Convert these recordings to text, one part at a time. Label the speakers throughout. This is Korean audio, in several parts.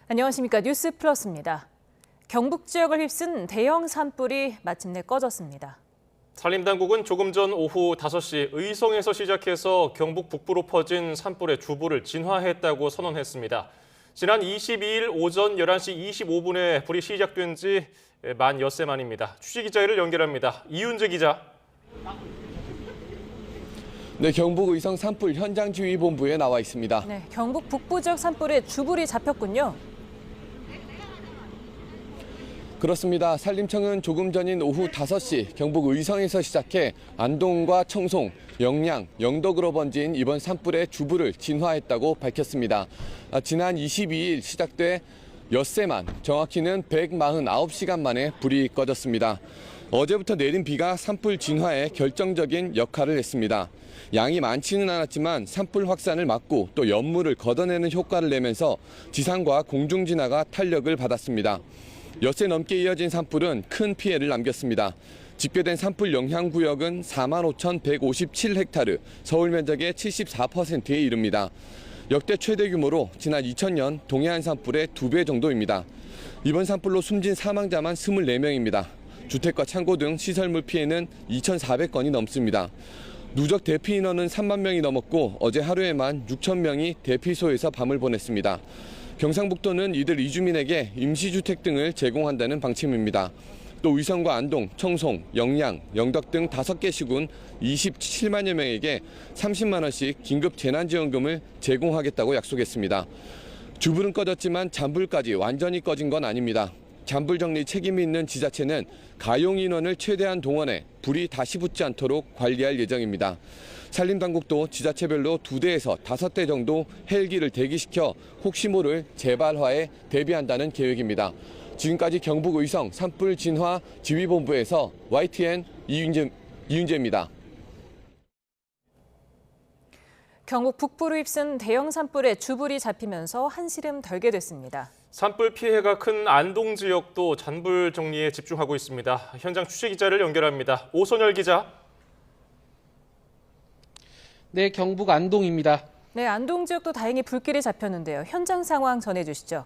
Speaker 1: 안녕하십니까. 뉴스 플러스입니다. 경북 지역을 휩쓴 대형 산불이 마침내 꺼졌습니다.
Speaker 2: 산림당국은 조금 전 오후 5시 의성에서 시작해서 경북 북부로 퍼진 산불의 주부를 진화했다고 선언했습니다. 지난 22일 오전 11시 25분에 불이 시작된 지 만 엿새 만입니다. 취재기자를 연결합니다. 이윤재 기자.
Speaker 3: 네, 경북 의성 산불 현장지휘본부에 나와 있습니다.
Speaker 1: 네, 경북 북부 지역 산불에 주불이 잡혔군요.
Speaker 3: 그렇습니다. 산림청은 조금 전인 오후 5시 경북 의성에서 시작해 안동과 청송, 영양, 영덕으로 번진 이번 산불의 주불을 진화했다고 밝혔습니다. 지난 22일 시작돼 엿새만, 정확히는 149시간 만에 불이 꺼졌습니다. 어제부터 내린 비가 산불 진화에 결정적인 역할을 했습니다. 양이 많지는 않았지만 산불 확산을 막고 또 연물을 걷어내는 효과를 내면서 지상과 공중 진화가 탄력을 받았습니다. 엿새 넘게 이어진 산불은 큰 피해를 남겼습니다. 집계된 산불 영향 구역은 45,157헥타르, 서울 면적의 74%에 이릅니다. 역대 최대 규모로 지난 2000년 동해안 산불의 2배 정도입니다. 이번 산불로 숨진 사망자만 24명입니다. 주택과 창고 등 시설물 피해는 2,400건이 넘습니다. 누적 대피 인원은 3만 명이 넘었고 어제 하루에만 6천 명이 대피소에서 밤을 보냈습니다. 경상북도는 이들 이주민에게 임시주택 등을 제공한다는 방침입니다. 또 의성과 안동, 청송, 영양, 영덕 등 5개 시군 27만여 명에게 30만 원씩 긴급 재난지원금을 제공하겠다고 약속했습니다. 주불은 꺼졌지만 잔불까지 완전히 꺼진 건 아닙니다. 잔불 정리 책임이 있는 지자체는 가용 인원을 최대한 동원해 불이 다시 붙지 않도록 관리할 예정입니다. 산림당국도 지자체별로 2대에서 5대 정도 헬기를 대기시켜 혹시 모를 재발화에 대비한다는 계획입니다. 지금까지 경북 의성 산불 진화 지휘본부에서 YTN 이윤재입니다.
Speaker 1: 경북 북부를 휩쓴 대형 산불에 주불이 잡히면서 한시름 덜게 됐습니다.
Speaker 2: 산불 피해가 큰 안동 지역도 잔불 정리에 집중하고 있습니다. 현장 취재기자를 연결합니다. 오선열 기자.
Speaker 4: 네, 경북 안동입니다.
Speaker 1: 네, 안동 지역도 다행히 불길이 잡혔는데요. 현장 상황 전해주시죠.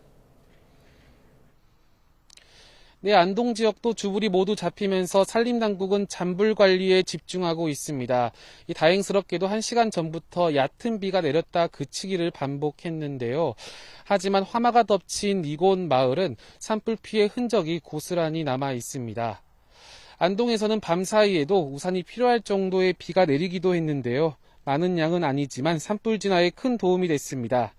Speaker 4: 네, 안동 지역도 주불이 모두 잡히면서 산림당국은 잔불 관리에 집중하고 있습니다. 다행스럽게도 1시간 전부터 얕은 비가 내렸다 그치기를 반복했는데요. 하지만 화마가 덮친 이곳 마을은 산불 피해 흔적이 고스란히 남아 있습니다. 안동에서는 밤사이에도 우산이 필요할 정도의 비가 내리기도 했는데요. 많은 양은 아니지만 산불 진화에 큰 도움이 됐습니다.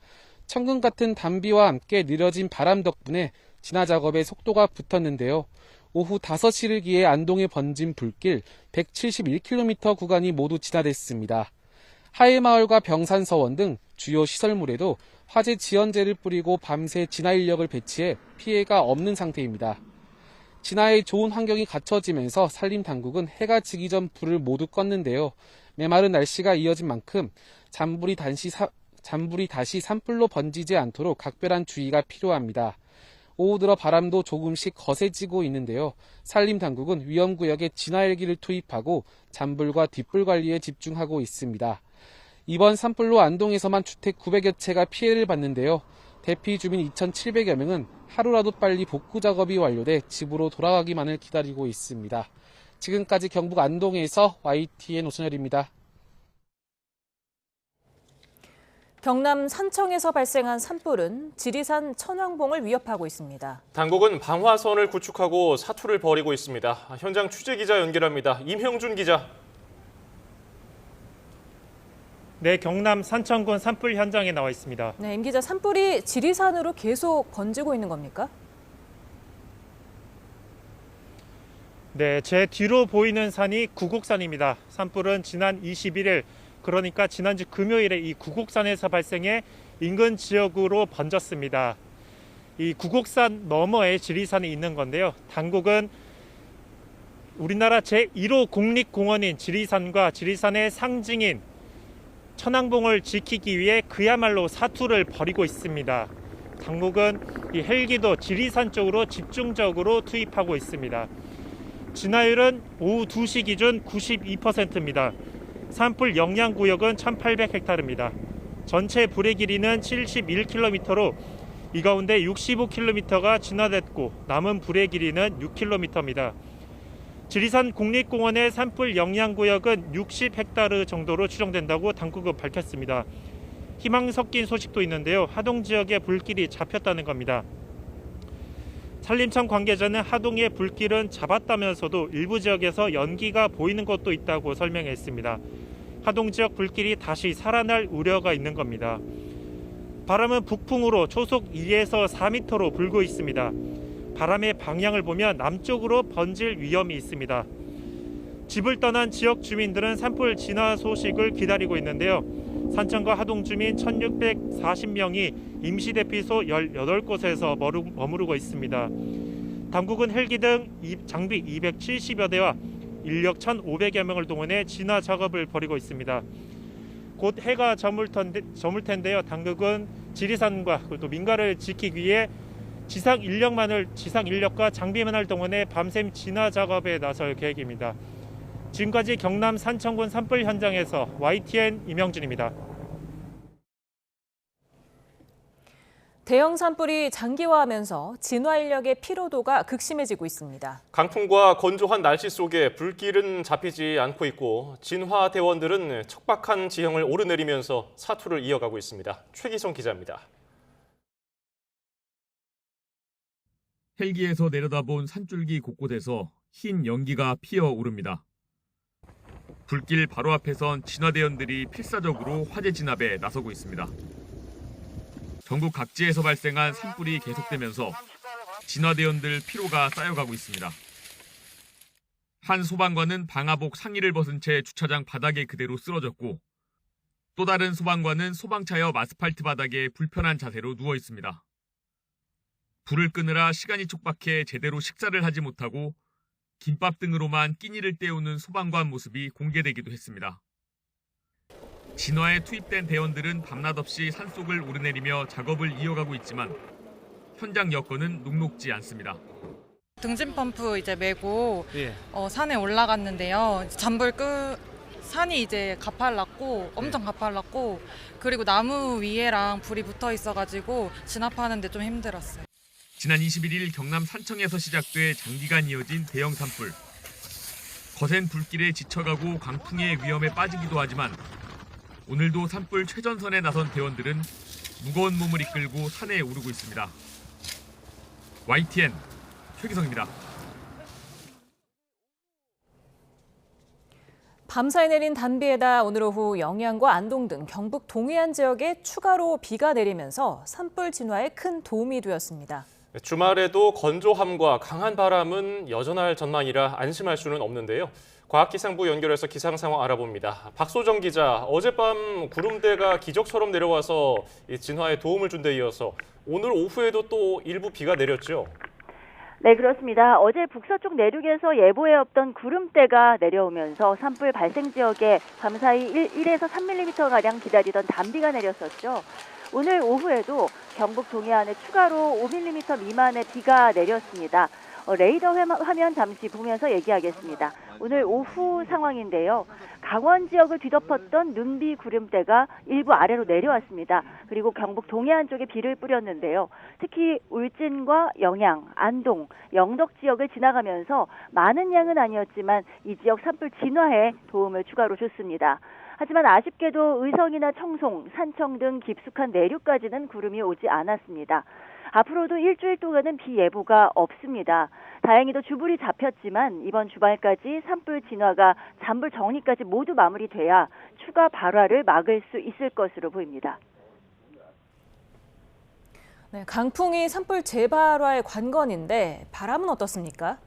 Speaker 4: 천근 같은 단비와 함께 느려진 바람 덕분에 진화 작업에 속도가 붙었는데요. 오후 5시를 기해 안동에 번진 불길 171km 구간이 모두 진화됐습니다. 하회마을과 병산서원 등 주요 시설물에도 화재 지연제를 뿌리고 밤새 진화 인력을 배치해 피해가 없는 상태입니다. 진화에 좋은 환경이 갖춰지면서 산림당국은 해가 지기 전 불을 모두 껐는데요. 메마른 날씨가 이어진 만큼 잔불이 다시 산불로 번지지 않도록 각별한 주의가 필요합니다. 오후 들어 바람도 조금씩 거세지고 있는데요. 산림당국은 위험구역에 진화헬기를 투입하고 잔불과 뒷불 관리에 집중하고 있습니다. 이번 산불로 안동에서만 주택 900여 채가 피해를 봤는데요. 대피 주민 2,700여 명은 하루라도 빨리 복구 작업이 완료돼 집으로 돌아가기만을 기다리고 있습니다. 지금까지 경북 안동에서 YTN 오선열입니다.
Speaker 1: 경남 산청에서 발생한 산불은 지리산 천왕봉을 위협하고 있습니다.
Speaker 2: 당국은 방화선을 구축하고 사투를 벌이고 있습니다. 현장 취재기자 연결합니다. 임형준 기자.
Speaker 5: 네, 경남 산청군 산불 현장에 나와 있습니다.
Speaker 1: 네, 임 기자, 산불이 지리산으로 계속 번지고 있는 겁니까?
Speaker 5: 네, 제 뒤로 보이는 산이 구곡산입니다. 산불은 지난 21일, 그러니까 지난주 금요일에 이 구곡산에서 발생해 인근 지역으로 번졌습니다. 이 구곡산 너머에 지리산이 있는 건데요. 당국은 우리나라 제1호 국립공원인 지리산과 지리산의 상징인 천왕봉을 지키기 위해 그야말로 사투를 벌이고 있습니다. 당국은 이 헬기도 지리산 쪽으로 집중적으로 투입하고 있습니다. 진화율은 오후 2시 기준 92%입니다. 산불 영향구역은 1,800헥타르입니다. 전체 불의 길이는 71km로 이 가운데 65km가 진화됐고 남은 불의 길이는 6km입니다. 지리산 국립공원의 산불 영향구역은 60헥타르 정도로 추정된다고 당국은 밝혔습니다. 희망 섞인 소식도 있는데요. 하동 지역에 불길이 잡혔다는 겁니다. 산림청 관계자는 하동의 불길은 잡았다면서도 일부 지역에서 연기가 보이는 곳도 있다고 설명했습니다. 하동 지역 불길이 다시 살아날 우려가 있는 겁니다. 바람은 북풍으로 초속 2에서 4m로 불고 있습니다. 바람의 방향을 보면 남쪽으로 번질 위험이 있습니다. 집을 떠난 지역 주민들은 산불 진화 소식을 기다리고 있는데요. 산청과 하동 주민 1,640명이 임시대피소 18곳에서 머무르고 있습니다. 당국은 헬기 등 장비 270여 대와 인력 1,500여 명을 동원해 진화 작업을 벌이고 있습니다. 곧 해가 저물 텐데요. 당국은 지리산과 또 민가를 지키기 위해 지상 인력과 장비만을 동원해 밤샘 진화 작업에 나설 계획입니다. 지금까지 경남 산청군 산불 현장에서 YTN 임영준입니다.
Speaker 1: 대형 산불이 장기화하면서 진화 인력의 피로도가 극심해지고 있습니다.
Speaker 2: 강풍과 건조한 날씨 속에 불길은 잡히지 않고 있고 진화 대원들은 척박한 지형을 오르내리면서 사투를 이어가고 있습니다. 최기성 기자입니다.
Speaker 6: 헬기에서 내려다본 산줄기 곳곳에서 흰 연기가 피어오릅니다. 불길 바로 앞에선 진화대원들이 필사적으로 화재 진압에 나서고 있습니다. 전국 각지에서 발생한 산불이 계속되면서 진화대원들 피로가 쌓여가고 있습니다. 한 소방관은 방화복 상의를 벗은 채 주차장 바닥에 그대로 쓰러졌고 또 다른 소방관은 소방차 옆 아스팔트 바닥에 불편한 자세로 누워 있습니다. 불을 끄느라 시간이 촉박해 제대로 식사를 하지 못하고 김밥 등으로만 끼니를 때우는 소방관 모습이 공개되기도 했습니다. 진화에 투입된 대원들은 밤낮 없이 산속을 오르내리며 작업을 이어가고 있지만 현장 여건은 녹록지 않습니다.
Speaker 7: 등진 펌프 이제 메고 산에 올라갔는데요. 산이 이제 가팔랐고 엄청 가팔랐고 그리고 나무 위에랑 불이 붙어 있어가지고 진압하는데 좀 힘들었어요.
Speaker 6: 지난 21일 경남 산청에서 시작돼 장기간 이어진 대형 산불. 거센 불길에 지쳐가고 강풍의 위험에 빠지기도 하지만 오늘도 산불 최전선에 나선 대원들은 무거운 몸을 이끌고 산에 오르고 있습니다. YTN 최기성입니다.
Speaker 1: 밤사이 내린 단비에다 오늘 오후 영양과 안동 등 경북 동해안 지역에 추가로 비가 내리면서 산불 진화에 큰 도움이 되었습니다.
Speaker 2: 주말에도 건조함과 강한 바람은 여전할 전망이라 안심할 수는 없는데요. 과학기상부 연결해서 기상 상황 알아봅니다. 박소정 기자, 어젯밤 구름대가 기적처럼 내려와서 진화에 도움을 준 데 이어서 오늘 오후에도 또 일부 비가 내렸죠?
Speaker 8: 네, 그렇습니다. 어제 북서쪽 내륙에서 예보에 없던 구름대가 내려오면서 산불 발생 지역에 밤사이 1에서 3mm가량 기다리던 단비가 내렸었죠. 오늘 오후에도 경북 동해안에 추가로 5mm 미만의 비가 내렸습니다. 레이더 화면 잠시 보면서 얘기하겠습니다. 오늘 오후 상황인데요. 강원 지역을 뒤덮었던 눈비 구름대가 일부 아래로 내려왔습니다. 그리고 경북 동해안 쪽에 비를 뿌렸는데요. 특히 울진과 영양, 안동, 영덕 지역을 지나가면서 많은 양은 아니었지만 이 지역 산불 진화에 도움을 추가로 줬습니다. 하지만 아쉽게도 의성이나 청송, 산청 등 깊숙한 내륙까지는 구름이 오지 않았습니다. 앞으로도 일주일 동안은 비 예보가 없습니다. 다행히도 주불이 잡혔지만 이번 주말까지 산불 진화가 잔불 정리까지 모두 마무리돼야 추가 발화를 막을 수 있을 것으로 보입니다.
Speaker 1: 네, 강풍이 산불 재발화의 관건인데 바람은 어떻습니까?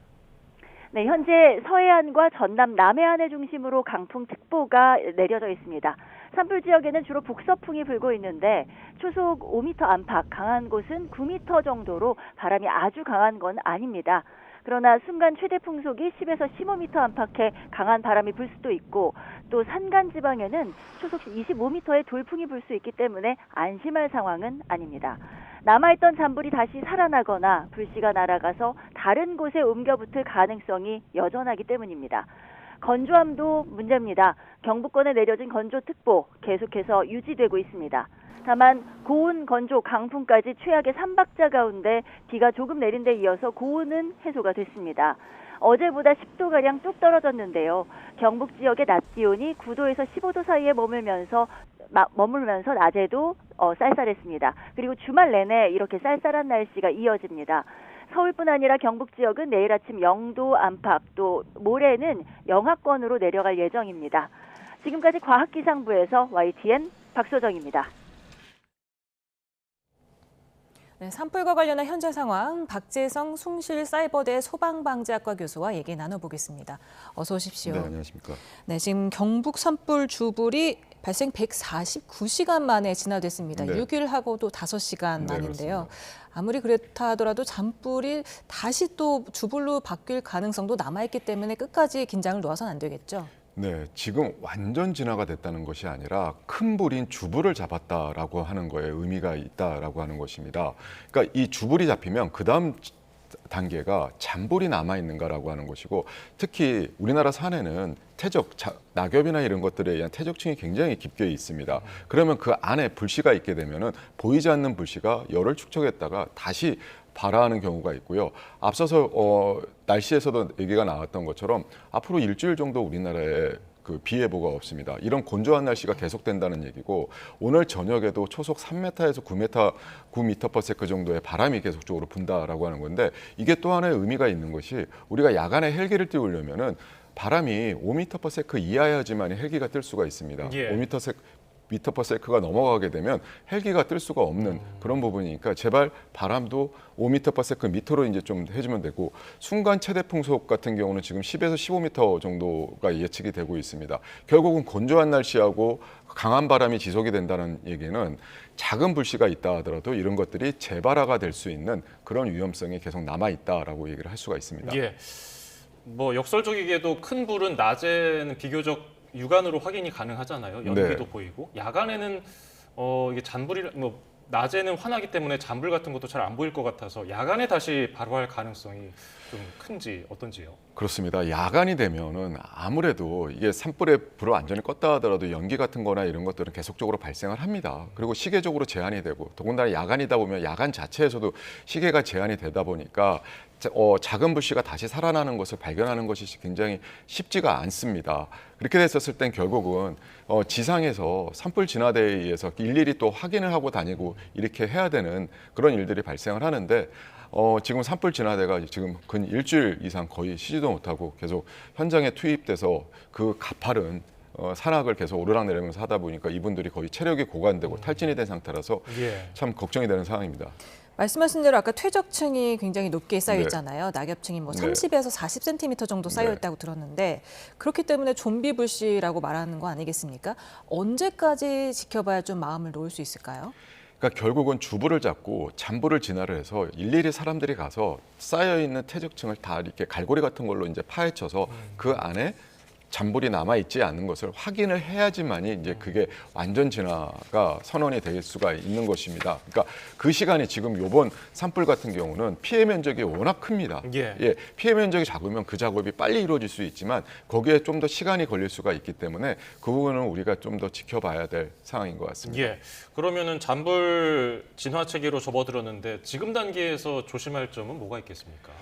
Speaker 8: 네, 현재 서해안과 전남 남해안을 중심으로 강풍특보가 내려져 있습니다. 산불 지역에는 주로 북서풍이 불고 있는데 초속 5m 안팎, 강한 곳은 9m 정도로 바람이 아주 강한 건 아닙니다. 그러나 순간 최대 풍속이 10에서 15m 안팎의 강한 바람이 불 수도 있고 또 산간 지방에는 초속 25m의 돌풍이 불 수 있기 때문에 안심할 상황은 아닙니다. 남아있던 잔불이 다시 살아나거나 불씨가 날아가서 다른 곳에 옮겨붙을 가능성이 여전하기 때문입니다. 건조함도 문제입니다. 경북권에 내려진 건조특보 계속해서 유지되고 있습니다. 다만 고온, 건조, 강풍까지 최악의 3박자 가운데 비가 조금 내린 데 이어서 고온은 해소가 됐습니다. 어제보다 10도가량 뚝 떨어졌는데요. 경북 지역의 낮 기온이 9도에서 15도 사이에 머물면서 낮에도 쌀쌀했습니다. 그리고 주말 내내 이렇게 쌀쌀한 날씨가 이어집니다. 서울뿐 아니라 경북 지역은 내일 아침 영도 안팎 또 모레는 영하권으로 내려갈 예정입니다. 지금까지 과학기상부에서 YTN 박소정입니다.
Speaker 1: 네, 산불과 관련한 현재 상황 박재성 숭실사이버대 소방방재학과 교수와 얘기 나눠보겠습니다. 어서 오십시오.
Speaker 9: 네, 안녕하십니까.
Speaker 1: 네, 지금 경북 산불 주불이 발생 149시간 만에 진화됐습니다.
Speaker 9: 네.
Speaker 1: 6일하고도 5시간
Speaker 9: 네,
Speaker 1: 만인데요.
Speaker 9: 그렇습니다.
Speaker 1: 아무리 그렇다 하더라도 잔불이 다시 또 주불로 바뀔 가능성도 남아있기 때문에 끝까지 긴장을 놓아서는 안 되겠죠.
Speaker 9: 네, 지금 완전 진화가 됐다는 것이 아니라 큰 불인 주불을 잡았다라고 하는 거에 의미가 있다라고 하는 것입니다. 그러니까 이 주불이 잡히면 그 다음 단계가 잔불이 남아있는가라고 하는 것이고, 특히 우리나라 산에는 낙엽이나 이런 것들에 의한 퇴적층이 굉장히 깊게 있습니다. 그러면 그 안에 불씨가 있게 되면은 보이지 않는 불씨가 열을 축적했다가 다시 발화하는 경우가 있고요. 앞서서 날씨에서도 얘기가 나왔던 것처럼 앞으로 일주일 정도 우리나라에 그 비 예보가 없습니다. 이런 건조한 날씨가 계속된다는 얘기고, 오늘 저녁에도 초속 3m에서 9m/s 정도의 바람이 계속적으로 분다라고 하는 건데, 이게 또 하나의 의미가 있는 것이 우리가 야간에 헬기를 띄우려면은 바람이 5m/s 이하여야지만 헬기가 뜰 수가 있습니다.
Speaker 2: 예.
Speaker 9: 5m/s가 넘어가게 되면 헬기가 뜰 수가 없는 그런 부분이니까 제발 바람도 5m/s 밑으로 이제 좀 해주면 되고, 순간 최대 풍속 같은 경우는 지금 10에서 15m 정도가 예측이 되고 있습니다. 결국은 건조한 날씨하고 강한 바람이 지속이 된다는 얘기는 작은 불씨가 있다 하더라도 이런 것들이 재발화가 될 수 있는 그런 위험성이 계속 남아 있다라고 얘기를 할 수가 있습니다.
Speaker 2: 예. 뭐 역설적이게도 큰 불은 낮에는 비교적 육안으로 확인이 가능하잖아요. 연기도
Speaker 9: 네.
Speaker 2: 보이고, 야간에는 이게 잔불이 낮에는 환하기 때문에 잔불 같은 것도 잘 안 보일 것 같아서 야간에 다시 발화할 가능성이 좀 큰지 어떤지요?
Speaker 9: 그렇습니다. 야간이 되면은 아무래도 이게 산불에 불을 완전히 껐다 하더라도 연기 같은 거나 이런 것들은 계속적으로 발생을 합니다. 그리고 시계적으로 제한이 되고, 더군다나 야간이다 보면 야간 자체에서도 시계가 제한이 되다 보니까 작은 불씨가 다시 살아나는 것을 발견하는 것이 굉장히 쉽지가 않습니다. 그렇게 됐었을 땐 결국은 지상에서 산불 진화대에 의해서 일일이 또 확인을 하고 다니고 이렇게 해야 되는 그런 일들이 발생을 하는데, 지금 산불 진화대가 지금 근 일주일 이상 거의 쉬지도 못하고 계속 현장에 투입돼서 그 가파른 산악을 계속 오르락내리면서 하다 보니까 이분들이 거의 체력이 고갈되고 탈진이 된 상태라서
Speaker 2: 예.
Speaker 9: 참 걱정이 되는 상황입니다.
Speaker 1: 말씀하신 대로 아까 퇴적층이 굉장히 높게 쌓여
Speaker 9: 네.
Speaker 1: 있잖아요. 낙엽층이 뭐
Speaker 9: 네.
Speaker 1: 30에서 40cm 정도 쌓여
Speaker 9: 네.
Speaker 1: 있다고 들었는데, 그렇기 때문에 좀비 불씨라고 말하는 거 아니겠습니까? 언제까지 지켜봐야 좀 마음을 놓을 수 있을까요?
Speaker 9: 그러니까 결국은 주불을 잡고 잔불을 진화를 해서 일일이 사람들이 가서 쌓여 있는 퇴적층을 다 이렇게 갈고리 같은 걸로 이제 파헤쳐서 그 안에 잔불이 남아 있지 않는 것을 확인을 해야지만이 이제 그게 완전 진화가 선언이 될 수가 있는 것입니다. 그러니까 그 시간이 지금 요번 산불 같은 경우는 피해 면적이 워낙 큽니다.
Speaker 2: 예.
Speaker 9: 피해 면적이 작으면 그 작업이 빨리 이루어질 수 있지만 거기에 좀 더 시간이 걸릴 수가 있기 때문에 그 부분은 우리가 좀 더 지켜봐야 될 상황인 것 같습니다.
Speaker 2: 예. 그러면은 잔불 진화 체계로 접어들었는데 지금 단계에서 조심할 점은 뭐가 있겠습니까?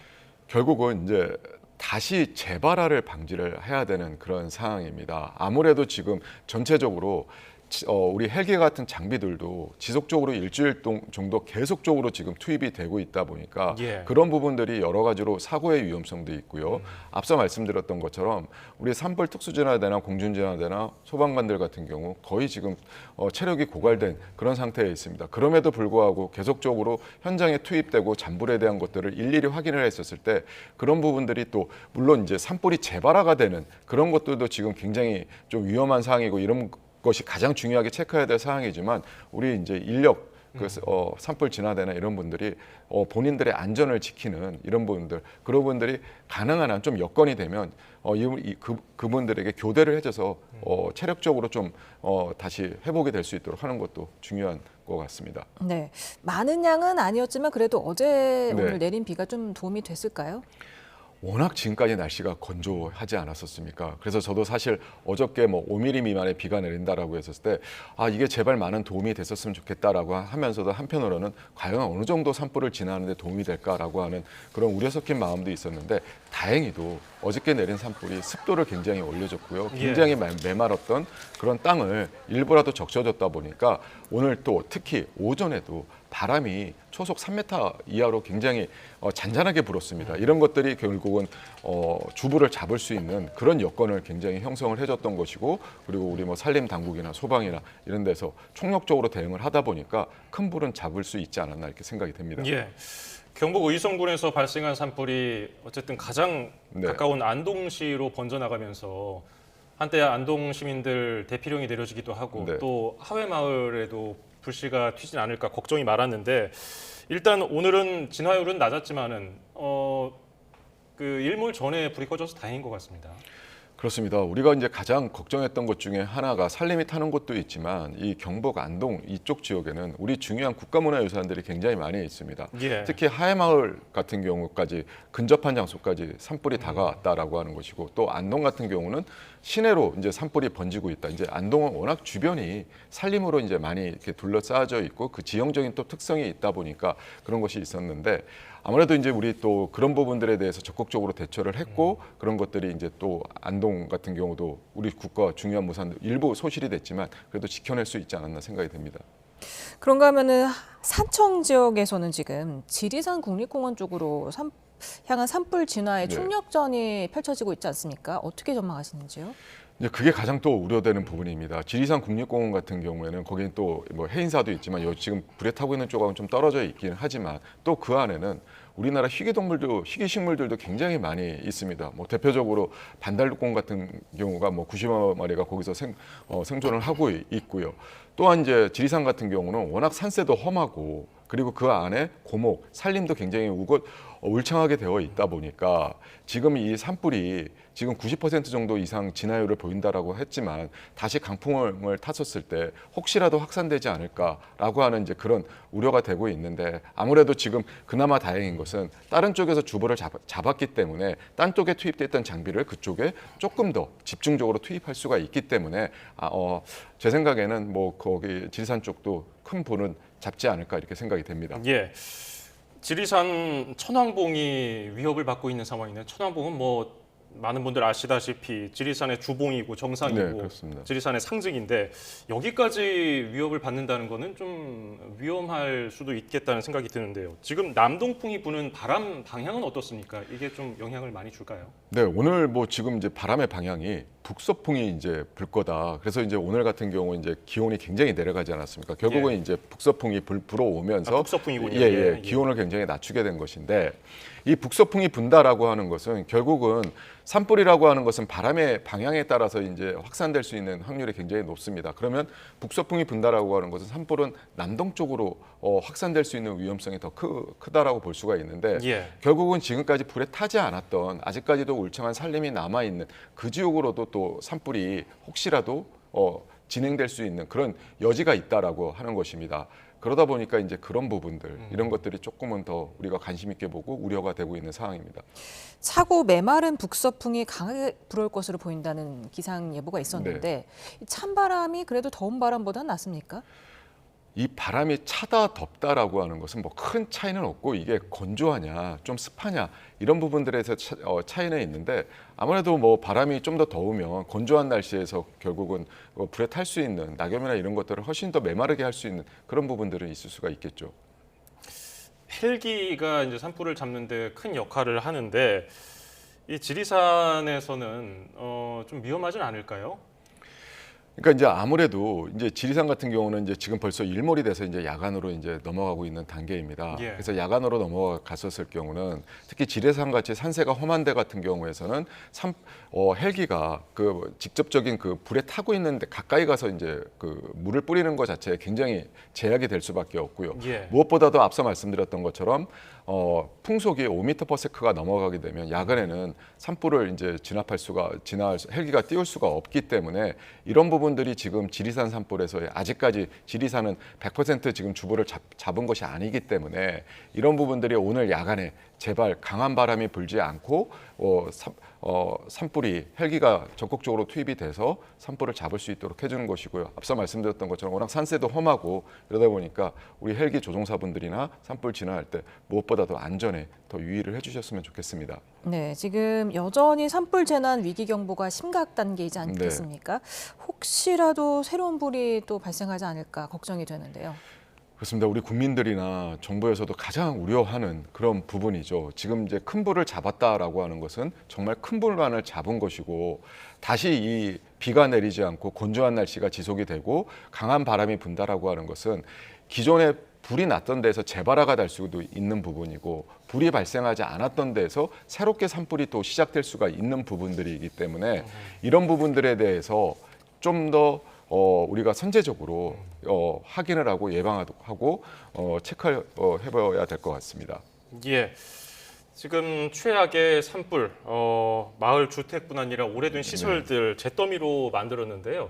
Speaker 9: 결국은 이제 다시 재발화를 방지를 해야 되는 그런 상황입니다. 아무래도 지금 전체적으로 우리 헬기 같은 장비들도 지속적으로 일주일 정도 계속적으로 지금 투입이 되고 있다 보니까
Speaker 2: 예.
Speaker 9: 그런 부분들이 여러 가지로 사고의 위험성도 있고요. 앞서 말씀드렸던 것처럼 우리 산불 특수진화대나 공중진화대나 소방관들 같은 경우 거의 지금 체력이 고갈된 그런 상태에 있습니다. 그럼에도 불구하고 계속적으로 현장에 투입되고 잔불에 대한 것들을 일일이 확인을 했었을 때 그런 부분들이 또 물론 이제 산불이 재발화가 되는 그런 것들도 지금 굉장히 좀 위험한 상황이고 이런 것이 가장 중요하게 체크해야 될 사항이지만 우리 이제 인력 산불 진화대나 이런 분들이 본인들의 안전을 지키는 이런 분들 그런 분들이 가능한 한 좀 여건이 되면 그분들에게 교대를 해줘서 체력적으로 좀 다시 회복이 될 수 있도록 하는 것도 중요한 것 같습니다.
Speaker 1: 네, 많은 양은 아니었지만 그래도 어제
Speaker 9: 네.
Speaker 1: 오늘 내린 비가 좀 도움이 됐을까요?
Speaker 9: 워낙 지금까지 날씨가 건조하지 않았었습니까? 그래서 저도 사실 어저께 뭐 5mm 미만의 비가 내린다라고 했었을 때 이게 제발 많은 도움이 됐었으면 좋겠다라고 하면서도 한편으로는 과연 어느 정도 산불을 진화하는 데 도움이 될까라고 하는 그런 우려 섞인 마음도 있었는데 다행히도 어저께 내린 산불이 습도를 굉장히 올려줬고요. 굉장히 메말랐던 그런 땅을 일부라도 적셔줬다 보니까 오늘 또 특히 오전에도 바람이 초속 3m 이하로 굉장히 잔잔하게 불었습니다. 이런 것들이 결국은 주부를 잡을 수 있는 그런 여건을 굉장히 형성을 해줬던 것이고, 그리고 우리 뭐 산림 당국이나 소방이나 이런 데서 총력적으로 대응을 하다 보니까 큰 불은 잡을 수 있지 않았나 이렇게 생각이 됩니다.
Speaker 2: 예. 경북 의성군에서 발생한 산불이 어쨌든 가장 가까운 안동시로 번져나가면서 한때 안동 시민들 대피령이 내려지기도 하고 또 하회마을에도 불씨가 튀진 않을까 걱정이 많았는데 일단 오늘은 진화율은 낮았지만은 그 일몰 전에 불이 꺼져서 다행인 것 같습니다.
Speaker 9: 그렇습니다. 우리가 이제 가장 걱정했던 것 중에 하나가 산림이 타는 곳도 있지만 이 경북 안동 이쪽 지역에는 우리 중요한 국가문화유산들이 굉장히 많이 있습니다. 특히 하회마을 같은 경우까지 근접한 장소까지 산불이 다가왔다라고 하는 것이고, 또 안동 같은 경우는 시내로 이제 산불이 번지고 있다. 이제 안동은 워낙 주변이 산림으로 이제 많이 이렇게 둘러싸여져 있고 그 지형적인 또 특성이 있다 보니까 그런 것이 있었는데, 아무래도 이제 우리 또 그런 부분들에 대해서 적극적으로 대처를 했고 그런 것들이 이제 또 안동 같은 경우도 우리 국가 중요한 무산들 일부 소실이 됐지만 그래도 지켜낼 수 있지 않았나 생각이 됩니다.
Speaker 1: 그런가 하면은 산청 지역에서는 지금 지리산 국립공원 쪽으로 향한 산불 진화의 총력전이 펼쳐지고 있지 않습니까? 어떻게 전망하시는지요?
Speaker 9: 이제 그게 가장 또 우려되는 부분입니다. 지리산 국립공원 같은 경우에는 거기는 또 뭐 해인사도 있지만 지금 불에 타고 있는 쪽하고는 좀 떨어져 있긴 하지만 또 그 안에는 우리나라 희귀식물들도 굉장히 많이 있습니다. 뭐 대표적으로 반달곰 같은 경우가 뭐 90여 마리가 거기서 생존을 하고 있고요. 또한 이제 지리산 같은 경우는 워낙 산세도 험하고 그리고 그 안에 고목, 산림도 굉장히 울창하게 되어 있다 보니까 지금 이 산불이 지금 90% 정도 이상 진화율을 보인다라고 했지만 다시 강풍을 탔었을 때 혹시라도 확산되지 않을까라고 하는 이제 그런 우려가 되고 있는데, 아무래도 지금 그나마 다행인 것은 다른 쪽에서 주부를 잡았기 때문에 딴 쪽에 투입됐던 장비를 그쪽에 조금 더 집중적으로 투입할 수가 있기 때문에 제 생각에는 뭐 거기 지리산 쪽도 큰 불은 잡지 않을까 이렇게 생각이 됩니다.
Speaker 2: 예. 지리산 천왕봉이 위협을 받고 있는 상황이네요. 천왕봉은 뭐 많은 분들 아시다시피 지리산의 주봉이고 정상이고 지리산의 상징인데 여기까지 위협을 받는다는 거는 좀 위험할 수도 있겠다는 생각이 드는데요. 지금 남동풍이 부는 바람 방향은 어떻습니까? 이게 좀 영향을 많이 줄까요? 네,
Speaker 9: 오늘 뭐 지금 이제 바람의 방향이 북서풍이 이제 불 거다. 그래서 이제 오늘 같은 경우 이제 기온이 굉장히 내려가지 않았습니까? 결국은 이제 북서풍이 불어오면서
Speaker 2: 북서풍이군요.
Speaker 9: 기온을 굉장히 낮추게 된 것인데, 이 북서풍이 분다라고 하는 것은 결국은 산불이라고 하는 것은 바람의 방향에 따라서 이제 확산될 수 있는 확률이 굉장히 높습니다. 그러면 북서풍이 분다라고 하는 것은 산불은 남동쪽으로 확산될 수 있는 위험성이 더 크다라고 볼 수가 있는데 결국은 지금까지 불에 타지 않았던 아직까지도 울창한 산림이 남아 있는 그 지역으로도 또 산불이 혹시라도 진행될 수 있는 그런 여지가 있다라고 하는 것입니다. 그러다 보니까 이제 그런 부분들 이런 것들이 조금은 더 우리가 관심 있게 보고 우려가 되고 있는 상황입니다.
Speaker 1: 차고 메마른 북서풍이 강하게 불어올 것으로 보인다는 기상 예보가 있었는데 찬바람이 그래도 더운 바람보다는 낫습니까?
Speaker 9: 이 바람이 차다 덥다라고 하는 것은 뭐 큰 차이는 없고 이게 건조하냐 좀 습하냐 이런 부분들에서 차이는 있는데, 아무래도 뭐 바람이 좀 더 더우면 건조한 날씨에서 결국은 불에 탈 수 있는 낙엽이나 이런 것들을 훨씬 더 메마르게 할 수 있는 그런 부분들은 있을 수가 있겠죠.
Speaker 2: 헬기가 이제 산불을 잡는 데 큰 역할을 하는데 이 지리산에서는 좀 위험하진 않을까요?
Speaker 9: 그러니까 이제 아무래도 이제 지리산 같은 경우는 이제 지금 벌써 일몰이 돼서 이제 야간으로 이제 넘어가고 있는 단계입니다. 그래서 야간으로 넘어갔었을 경우는 특히 지리산 같이 산세가 험한 데 같은 경우에서는 헬기가 그 직접적인 그 불에 타고 있는데 가까이 가서 이제 그 물을 뿌리는 것 자체에 굉장히 제약이 될 수밖에 없고요. 무엇보다도 앞서 말씀드렸던 것처럼 풍속이 5m/s가 넘어가게 되면 야간에는 산불을 이제 헬기가 띄울 수가 없기 때문에 이런 부분 환자분들이 지금 지리산 산불에서 아직까지 지리산은 100% 지금 주부를 잡은 것이 아니기 때문에 이런 부분들이 오늘 야간에 제발 강한 바람이 불지 않고 산불이 헬기가 적극적으로 투입이 돼서 산불을 잡을 수 있도록 해주는 것이고요. 앞서 말씀드렸던 것처럼 워낙 산세도 험하고 그러다 보니까 우리 헬기 조종사분들이나 산불 진화할 때 무엇보다도 안전에 더 유의를 해주셨으면 좋겠습니다.
Speaker 1: 네, 지금 여전히 산불 재난 위기 경보가 심각 단계이지 않겠습니까? 혹시라도 새로운 불이 또 발생하지 않을까 걱정이 되는데요.
Speaker 9: 그렇습니다. 우리 국민들이나 정부에서도 가장 우려하는 그런 부분이죠. 지금 이제 큰 불을 잡았다라고 하는 것은 정말 큰 불만을 잡은 것이고 다시 이 비가 내리지 않고 건조한 날씨가 지속이 되고 강한 바람이 분다라고 하는 것은 기존에 불이 났던 데에서 재발화가 될 수도 있는 부분이고 불이 발생하지 않았던 데에서 새롭게 산불이 또 시작될 수가 있는 부분들이기 때문에 이런 부분들에 대해서 좀 더 우리가 선제적으로 확인을 하고 예방하고 체크를 해봐야 될 것 같습니다.
Speaker 2: 예. 지금 최악의 산불, 마을 주택뿐 아니라 오래된 시설들 잿더미로 만들었는데요.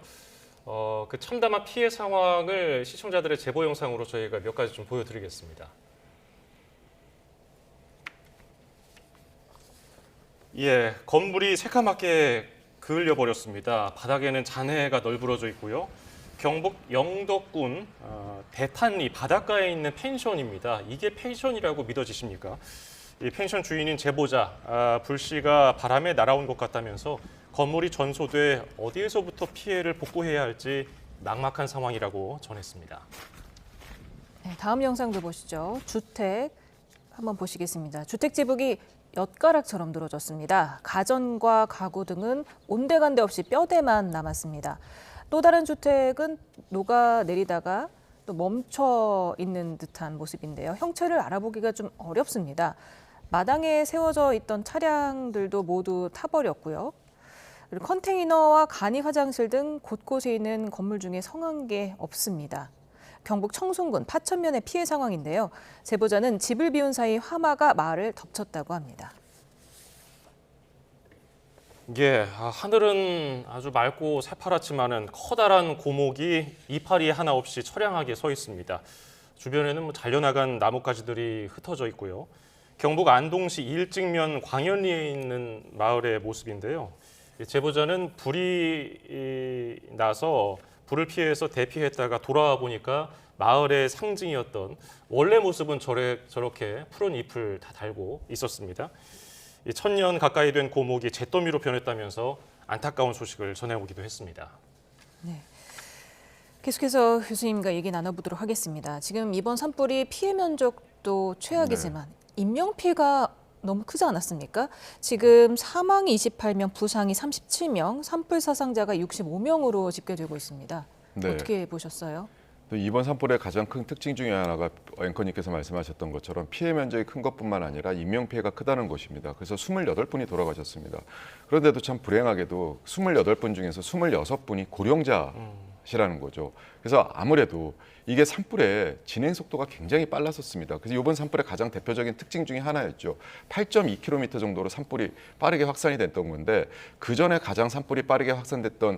Speaker 2: 그 참담한 피해 상황을 시청자들의 제보 영상으로 저희가 몇 가지 좀 보여드리겠습니다. 예, 건물이 새까맣게 그을려 버렸습니다. 바닥에는 잔해가 널브러져 있고요. 경북 영덕군 대탄리 바닷가에 있는 펜션입니다. 이게 펜션이라고 믿어지십니까? 이 펜션 주인인 제보자 불씨가 바람에 날아온 것 같다면서 건물이 전소돼 어디에서부터 피해를 복구해야 할지 막막한 상황이라고 전했습니다.
Speaker 1: 네, 다음 영상도 보시죠. 주택 한번 보시겠습니다. 주택 지붕이 엿가락처럼 늘어졌습니다. 가전과 가구 등은 온데간데 없이 뼈대만 남았습니다. 또 다른 주택은 녹아내리다가 또 멈춰 있는 듯한 모습인데요. 형체를 알아보기가 좀 어렵습니다. 마당에 세워져 있던 차량들도 모두 타버렸고요. 그리고 컨테이너와 간이 화장실 등 곳곳에 있는 건물 중에 성한 게 없습니다. 경북 청송군 파천면의 피해 상황인데요. 제보자는 집을 비운 사이 화마가 마을을 덮쳤다고 합니다.
Speaker 2: 예, 하늘은 아주 맑고 새파랗지만은 커다란 고목이 이파리 하나 없이 처량하게 서 있습니다. 주변에는 잘려나간 나뭇가지들이 흩어져 있고요. 경북 안동시 일직면 광연리에 있는 마을의 모습인데요. 제보자는 불이 나서 불을 피해서 대피했다가 돌아와 보니까 마을의 상징이었던 원래 모습은 저렇게 푸른 잎을 다 달고 있었습니다. 1000년 가까이 된 고목이 잿더미로 변했다면서 안타까운 소식을 전해오기도 했습니다.
Speaker 1: 네. 계속해서 교수님과 얘기 나눠보도록 하겠습니다. 지금 이번 산불이 피해 면적도 최악이지만 인명피해가 너무 크지 않았습니까? 지금 사망이 28명, 부상이 37명, 산불 사상자가 65명으로 집계되고 있습니다.
Speaker 9: 네.
Speaker 1: 어떻게 보셨어요?
Speaker 9: 이번 산불의 가장 큰 특징 중에 하나가 앵커님께서 말씀하셨던 것처럼 피해 면적이 큰 것뿐만 아니라 인명피해가 크다는 것입니다. 그래서 28분이 돌아가셨습니다. 그런데도 참 불행하게도 28분 중에서 26분이 고령자시라는 거죠. 그래서 아무래도 이게 산불의 진행 속도가 굉장히 빨랐었습니다. 그래서 이번 산불의 가장 대표적인 특징 중에 하나였죠. 8.2km 정도로 산불이 빠르게 확산이 됐던 건데 그 전에 가장 산불이 빠르게 확산됐던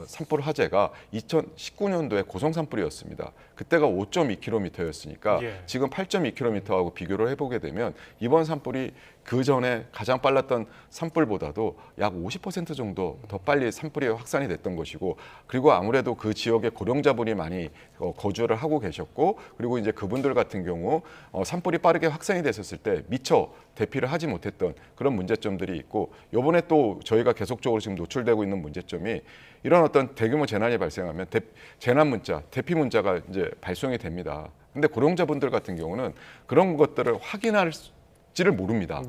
Speaker 9: 산불 화재가 2019년도에 고성 산불이었습니다. 그때가 5.2km였으니까 지금 8.2km하고 비교를 해보게 되면 이번 산불이 그 전에 가장 빨랐던 산불보다도 약 50% 정도 더 빨리 산불이 확산이 됐던 것이고, 그리고 아무래도 그 지역에 고령자분이 많이 거주를 하고 계셨고, 그리고 이제 그분들 같은 경우 산불이 빠르게 확산이 됐었을 때 미처 대피를 하지 못했던 그런 문제점들이 있고, 이번에 또 저희가 계속적으로 지금 노출되고 있는 문제점이 이런 어떤 대규모 재난이 발생하면 재난 문자, 대피 문자가 이제 발송이 됩니다. 근데 고령자분들 같은 경우는 그런 것들을 확인할지를 모릅니다.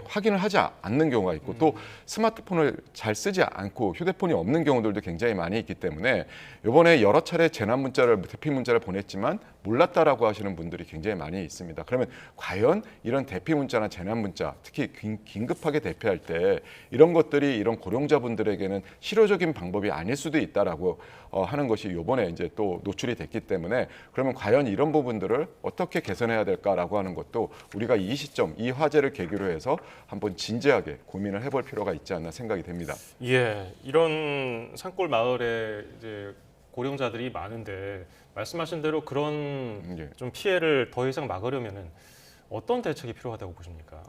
Speaker 9: 확인을 하지 않는 경우가 있고 또 스마트폰을 잘 쓰지 않고 휴대폰이 없는 경우들도 굉장히 많이 있기 때문에 이번에 여러 차례 재난 문자를, 대피 문자를 보냈지만 몰랐다라고 하시는 분들이 굉장히 많이 있습니다. 그러면 과연 이런 대피 문자나 재난 문자, 특히 긴급하게 대피할 때 이런 것들이 이런 고령자분들에게는 실효적인 방법이 아닐 수도 있다라고 하는 것이 이번에 이제 또 노출이 됐기 때문에 그러면 과연 이런 부분들을 어떻게 개선해야 될까라고 하는 것도 우리가 이 시점, 이 화제를 계기로 해서 한번 진지하게 고민을 해볼 필요가 있지 않나 생각이 됩니다.
Speaker 2: 예, 이런 산골 마을에 이제 고령자들이 많은데 말씀하신 대로 그런
Speaker 9: 예.
Speaker 2: 좀 피해를 더 이상 막으려면은 어떤 대책이 필요하다고 보십니까?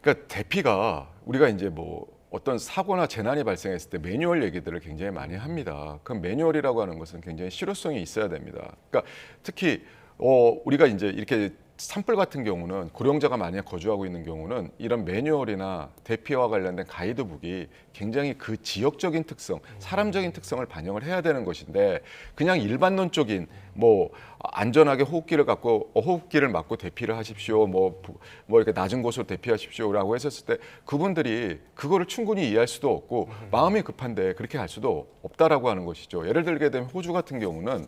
Speaker 9: 그러니까 대피가 우리가 이제 뭐 어떤 사고나 재난이 발생했을 때 매뉴얼 얘기들을 굉장히 많이 합니다. 그 매뉴얼이라고 하는 것은 굉장히 실효성이 있어야 됩니다. 그러니까 특히 우리가 이제 이렇게 산불 같은 경우는 고령자가 만약 거주하고 있는 경우는 이런 매뉴얼이나 대피와 관련된 가이드북이 굉장히 그 지역적인 특성, 사람적인 특성을 반영을 해야 되는 것인데 그냥 일반론적인 뭐 안전하게 호흡기를 막고 대피를 하십시오. 뭐 이렇게 낮은 곳으로 대피하십시오라고 했었을 때 그분들이 그거를 충분히 이해할 수도 없고 마음이 급한데 그렇게 할 수도 없다라고 하는 것이죠. 예를 들게 되면 호주 같은 경우는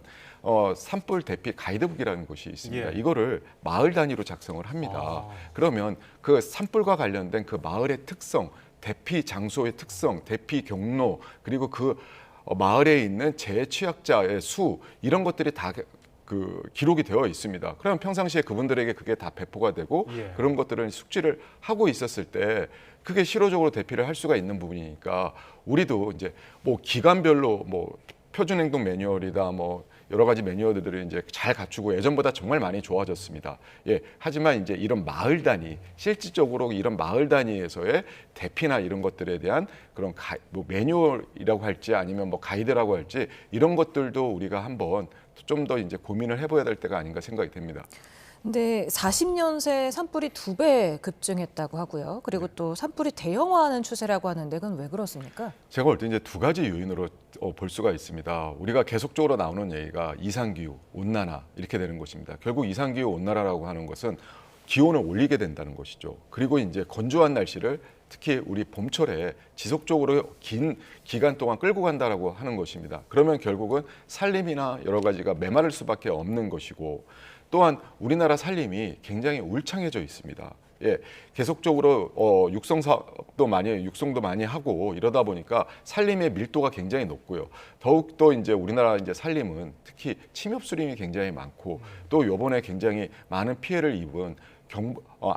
Speaker 9: 산불 대피 가이드북이라는 것이 있습니다.
Speaker 2: 예.
Speaker 9: 이거를 마을 단위로 작성을 합니다. 그러면 그 산불과 관련된 그 마을의 특성, 대피 장소의 특성, 대피 경로, 그리고 그 마을에 있는 재취약자의 수 이런 것들이 다 그 기록이 되어 있습니다. 그러면 평상시에 그분들에게 그게 다 배포가 되고
Speaker 2: 예.
Speaker 9: 그런 것들은 숙지를 하고 있었을 때 그게 실효적으로 대피를 할 수가 있는 부분이니까 우리도 이제 뭐 기관별로 뭐 표준행동 매뉴얼이다 뭐 여러 가지 매뉴얼들을 이제 잘 갖추고 예전보다 정말 많이 좋아졌습니다. 예, 하지만 이제 이런 마을 단위, 실질적으로 이런 마을 단위에서의 대피나 이런 것들에 대한 그런 뭐 매뉴얼이라고 할지 아니면 뭐 가이드라고 할지 이런 것들도 우리가 한번 좀 더 이제 고민을 해봐야 될 때가 아닌가 생각이 됩니다.
Speaker 1: 근데 40년 새 산불이 2배 급증했다고 하고요. 그리고 또 산불이 대형화하는 추세라고 하는데 그건 왜 그렇습니까?
Speaker 9: 제가 볼 때 이제 두 가지 요인으로 볼 수가 있습니다. 우리가 계속적으로 나오는 얘기가 이상기후, 온난화 이렇게 되는 것입니다. 결국 이상기후, 온난화라고 하는 것은 기온을 올리게 된다는 것이죠. 그리고 이제 건조한 날씨를 특히 우리 봄철에 지속적으로 긴 기간 동안 끌고 간다라고 하는 것입니다. 그러면 결국은 산림이나 여러 가지가 메마를 수밖에 없는 것이고 또한 우리나라 산림이 굉장히 울창해져 있습니다. 예, 계속적으로 육성도 많이 하고 이러다 보니까 산림의 밀도가 굉장히 높고요. 더욱더 이제 우리나라 이제 산림은 특히 침엽수림이 굉장히 많고 또 요번에 굉장히 많은 피해를 입은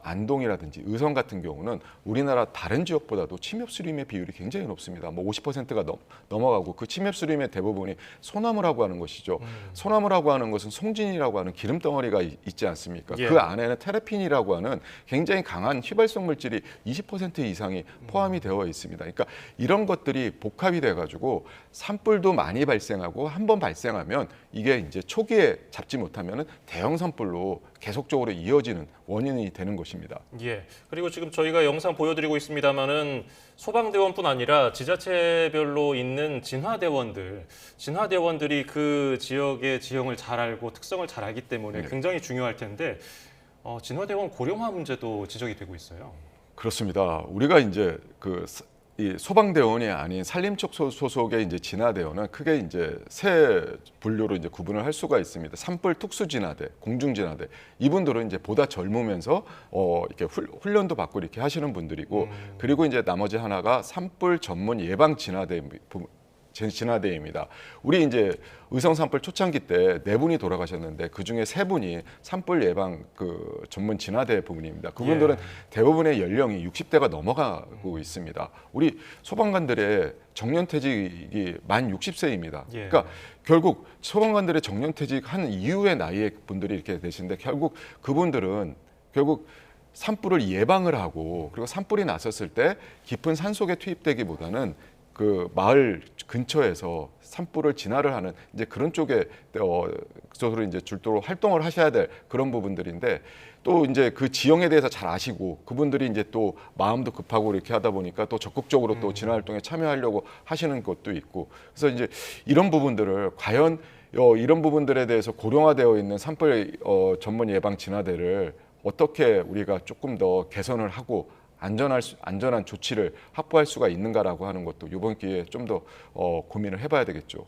Speaker 9: 안동이라든지 의성 같은 경우는 우리나라 다른 지역보다도 침엽수림의 비율이 굉장히 높습니다. 뭐 50%가 넘어가고 그 침엽수림의 대부분이 소나무라고 하는 것이죠. 소나무라고 하는 것은 송진이라고 하는 기름 덩어리가 있지 않습니까?
Speaker 2: 예.
Speaker 9: 그 안에는 테라핀이라고 하는 굉장히 강한 휘발성 물질이 20% 이상이 포함이 되어 있습니다. 그러니까 이런 것들이 복합이 돼가지고 산불도 많이 발생하고 한 번 발생하면 이게 이제 초기에 잡지 못하면 대형 산불로 계속적으로 이어지는 원인이 되는 것입니다.
Speaker 2: 예. 그리고 지금 저희가 영상 보여드리고 있습니다만은 소방대원뿐 아니라 지자체별로 있는 진화대원들이 그 지역의 지형을 잘 알고 특성을 잘 알기 때문에
Speaker 9: 네.
Speaker 2: 굉장히 중요할 텐데 진화대원 고령화 문제도 지적이 되고 있어요.
Speaker 9: 그렇습니다. 우리가 이제 이 소방대원이 아닌 산림청 소속의 이제 진화대원은 크게 이제 세 분류로 이제 구분을 할 수가 있습니다. 산불 특수진화대, 공중진화대. 이분들은 이제 보다 젊으면서 이렇게 훈련도 받고 이렇게 하시는 분들이고, 그리고 이제 나머지 하나가 산불 전문 예방 진화대입니다. 우리 이제 의성 산불 초창기 때 4분이 돌아가셨는데 그 중에 3분이 산불 예방 그 전문 진화대 부분입니다. 그분들은 대부분의 연령이 60대가 넘어가고 있습니다. 우리 소방관들의 정년퇴직이 만 60세입니다. 그러니까 결국 소방관들의 정년퇴직한 이후의 나이의 분들이 이렇게 되시는데 결국 그분들은 산불을 예방을 하고 그리고 산불이 났었을 때 깊은 산속에 투입되기보다는 그 마을 근처에서 산불을 진화를 하는 이제 그런 쪽에 저로 이제 주도로 활동을 하셔야 될 그런 부분들인데 또 이제 그 지형에 대해서 잘 아시고 그분들이 이제 또 마음도 급하고 이렇게 하다 보니까 또 적극적으로 또 진화 활동에 참여하려고 하시는 것도 있고 그래서 이제 이런 부분들을 과연 이런 부분들에 대해서 고령화되어 있는 산불 전문 예방 진화대를 어떻게 우리가 조금 더 개선을 하고 안전한 조치를 확보할 수가 있는가라고 하는 것도 이번 기회에 좀 더 고민을 해봐야 되겠죠.